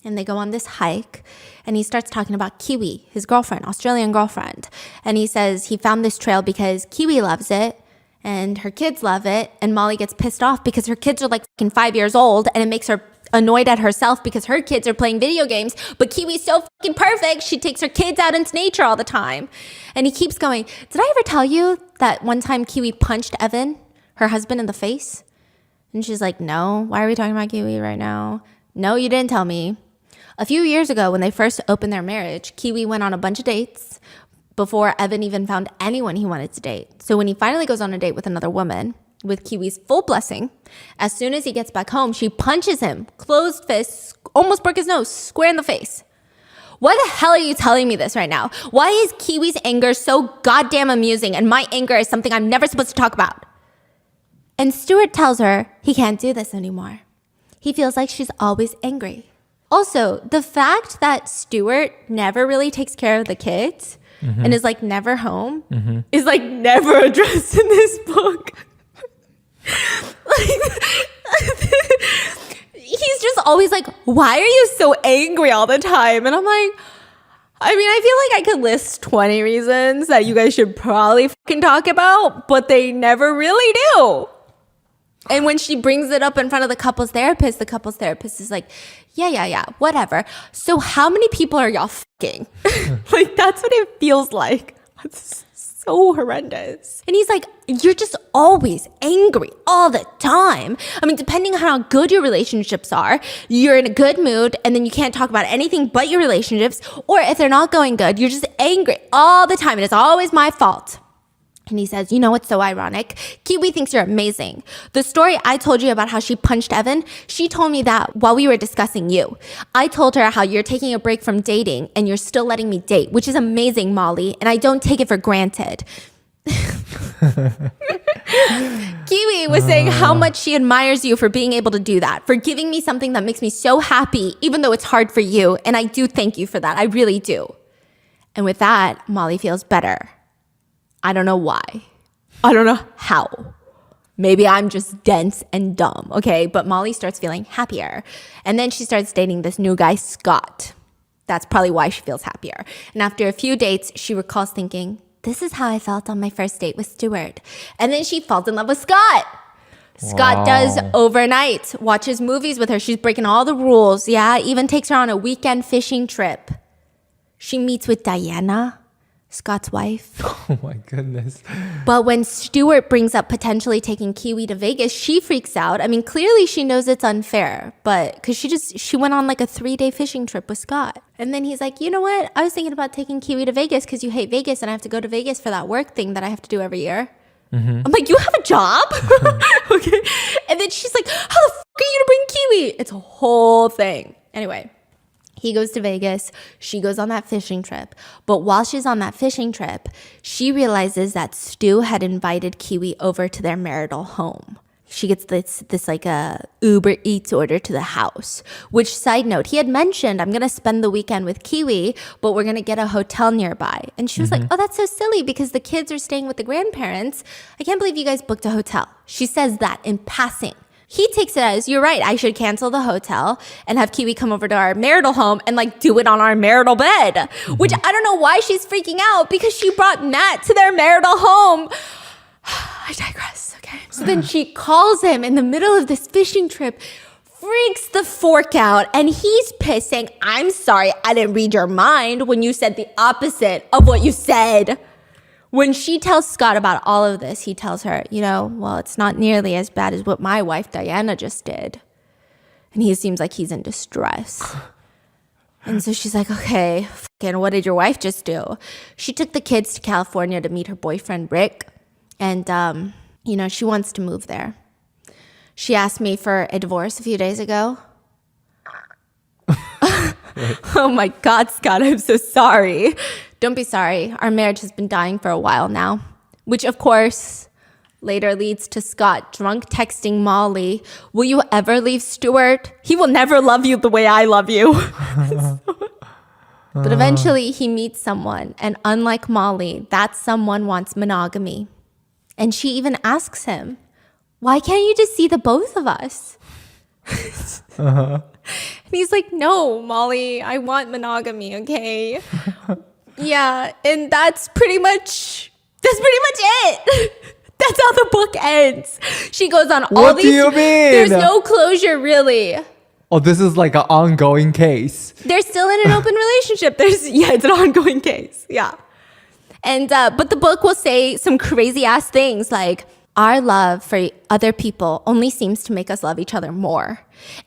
And they go on this hike and he starts talking about Kiwi, his girlfriend, Australian girlfriend. And he says he found this trail because Kiwi loves it and her kids love it. And Molly gets pissed off because her kids are like 5 years old and it makes her annoyed at herself because her kids are playing video games, but Kiwi's so fucking perfect. She takes her kids out into nature all the time. And he keeps going, did I ever tell you that one time Kiwi punched Evan, her husband, in the face? And she's like, no, why are we talking about Kiwi right now? No, you didn't tell me. A few years ago, when they first opened their marriage, Kiwi went on a bunch of dates before Evan even found anyone he wanted to date. So when he finally goes on a date with another woman, with Kiwi's full blessing, as soon as he gets back home, she punches him, closed fist, almost broke his nose, square in the face. Why the hell are you telling me this right now? Why is Kiwi's anger so goddamn amusing and my anger is something I'm never supposed to talk about? And Stuart tells her he can't do this anymore. He feels like she's always angry. Also, the fact that Stuart never really takes care of the kids and is like never home is like never addressed in this book. Like, he's just always like, why are you so angry all the time? And I'm like, I mean, I feel like I could list 20 reasons that you guys should probably fucking talk about, but they never really do. And when she brings it up in front of the couples therapist is like, yeah, whatever. So how many people are y'all fucking? Like, that's what it feels like. It's so horrendous. And he's like, you're just always angry all the time. I mean, depending on how good your relationships are, you're in a good mood and then you can't talk about anything but your relationships. Or if they're not going good, you're just angry all the time. And it's always my fault. And he says, you know what's so ironic? Kiwi thinks you're amazing. The story I told you about how she punched Evan, she told me that while we were discussing you. I told her how you're taking a break from dating and you're still letting me date, which is amazing, Molly, and I don't take it for granted. Kiwi was saying how much she admires you for being able to do that, for giving me something that makes me so happy, even though it's hard for you. And I do thank you for that. I really do. And with that, Molly feels better. I don't know why. I don't know how. Maybe I'm just dense and dumb, okay? But Molly starts feeling happier. And then she starts dating this new guy, Scott. That's probably why she feels happier. And after a few dates, she recalls thinking, this is how I felt on my first date with Stuart. And then she falls in love with Scott. Scott does overnight, watches movies with her. She's breaking all the rules. Yeah, even takes her on a weekend fishing trip. She meets with Diana, Scott's wife. Oh my goodness. But when Stuart brings up potentially taking Kiwi to Vegas, she freaks out. I mean, clearly she knows it's unfair, but because she went on like a 3-day fishing trip with Scott. And then he's like, you know what? I was thinking about taking Kiwi to Vegas because you hate Vegas and I have to go to Vegas for that work thing that I have to do every year. I'm like, you have a job? Okay. And then she's like, how the fuck are you to bring Kiwi? It's a whole thing. Anyway. He goes to Vegas. She goes on that fishing trip. But while she's on that fishing trip, she realizes that Stu had invited Kiwi over to their marital home. She gets this like a Uber Eats order to the house, which, side note, he had mentioned, I'm going to spend the weekend with Kiwi, but we're going to get a hotel nearby. And she was like, oh, that's so silly because the kids are staying with the grandparents. I can't believe you guys booked a hotel. She says that in passing. He takes it as, you're right, I should cancel the hotel and have Kiwi come over to our marital home and like do it on our marital bed. Which I don't know why she's freaking out because she brought Matt to their marital home. I digress, okay. So then she calls him in the middle of this fishing trip, freaks the fork out, and he's pissed saying, I'm sorry, I didn't read your mind when you said the opposite of what you said. When she tells Scott about all of this, he tells her, you know, well, it's not nearly as bad as what my wife, Diana, just did. And he seems like he's in distress. And so she's like, okay, fucking what did your wife just do? She took the kids to California to meet her boyfriend, Rick. And, you know, she wants to move there. She asked me for a divorce a few days ago. Oh my God, Scott, I'm so sorry. Don't be sorry. Our marriage has been dying for a while now. Which, of course, later leads to Scott drunk texting Molly, will you ever leave Stuart? He will never love you the way I love you. But eventually he meets someone. And unlike Molly, that someone wants monogamy. And she even asks him, why can't you just see the both of us? And he's like, no, Molly, I want monogamy, okay? Yeah, and that's pretty much it. That's how the book ends. She goes on all these. What do you mean? There's no closure, really. Oh, this is like an ongoing case. They're still in an open relationship. It's an ongoing case. Yeah. And but the book will say some crazy ass things like, our love for other people only seems to make us love each other more.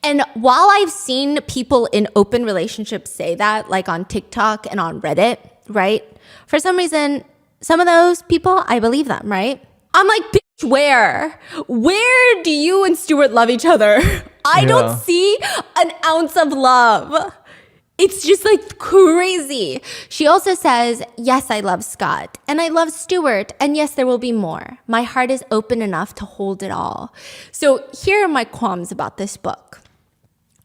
And while I've seen people in open relationships say that, like on TikTok and on Reddit, right? For some reason, some of those people, I believe them, right? I'm like, bitch, where? Where do you and Stuart love each other? I don't see an ounce of love. It's just like crazy. She also says, yes, I love Scott and I love Stuart. And yes, there will be more. My heart is open enough to hold it all. So here are my qualms about this book.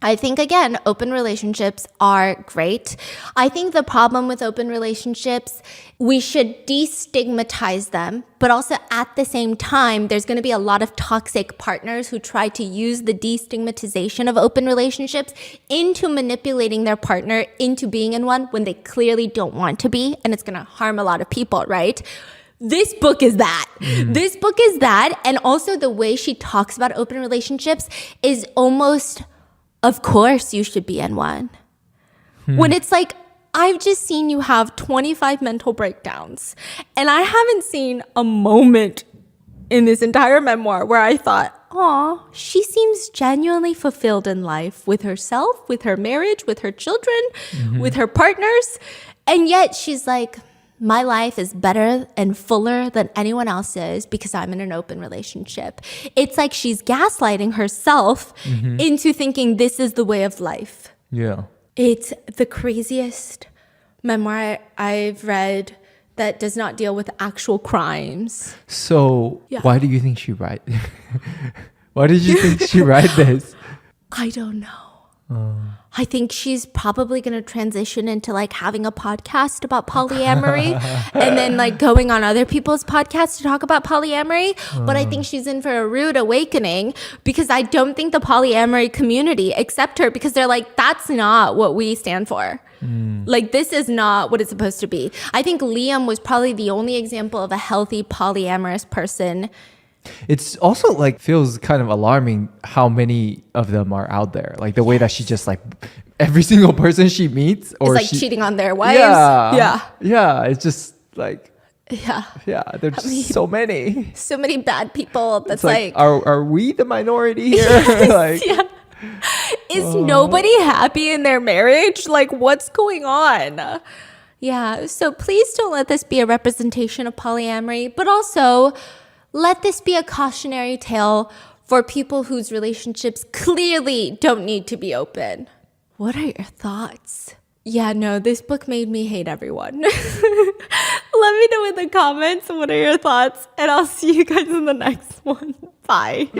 I think, again, open relationships are great. I think the problem with open relationships, we should destigmatize them, but also at the same time, there's going to be a lot of toxic partners who try to use the destigmatization of open relationships into manipulating their partner into being in one when they clearly don't want to be, and it's going to harm a lot of people, right? This book is that. This book is that. And also the way she talks about open relationships is almost, of course you should be in one. When it's like, I've just seen you have 25 mental breakdowns. And I haven't seen a moment in this entire memoir where I thought, aw, she seems genuinely fulfilled in life with herself, with her marriage, with her children, with her partners. And yet she's like, my life is better and fuller than anyone else's because I'm in an open relationship. It's like she's gaslighting herself into thinking this is the way of life. Yeah. It's the craziest memoir I've read that does not deal with actual crimes. So Yeah. why do you think she write? Why did you think she write this? I don't know. I think she's probably going to transition into like having a podcast about polyamory and then like going on other people's podcasts to talk about polyamory. But I think she's in for a rude awakening because I don't think the polyamory community accept her because they're like, that's not what we stand for. Like, this is not what it's supposed to be. I think Liam was probably the only example of a healthy polyamorous person. It's also like feels kind of alarming how many of them are out there. Like the way that she just like every single person she meets or It's like cheating on their wives. Yeah. It's just like, Yeah. there's so many. So many bad people. That's It's like, are we the minority here? Like, Is nobody happy in their marriage? Like, what's going on? Yeah. So please don't let this be a representation of polyamory, but also let this be a cautionary tale for people whose relationships clearly don't need to be open. What are your thoughts? Yeah, no, this book made me hate everyone. Let me know in the comments what are your thoughts, and I'll see you guys in the next one. Bye.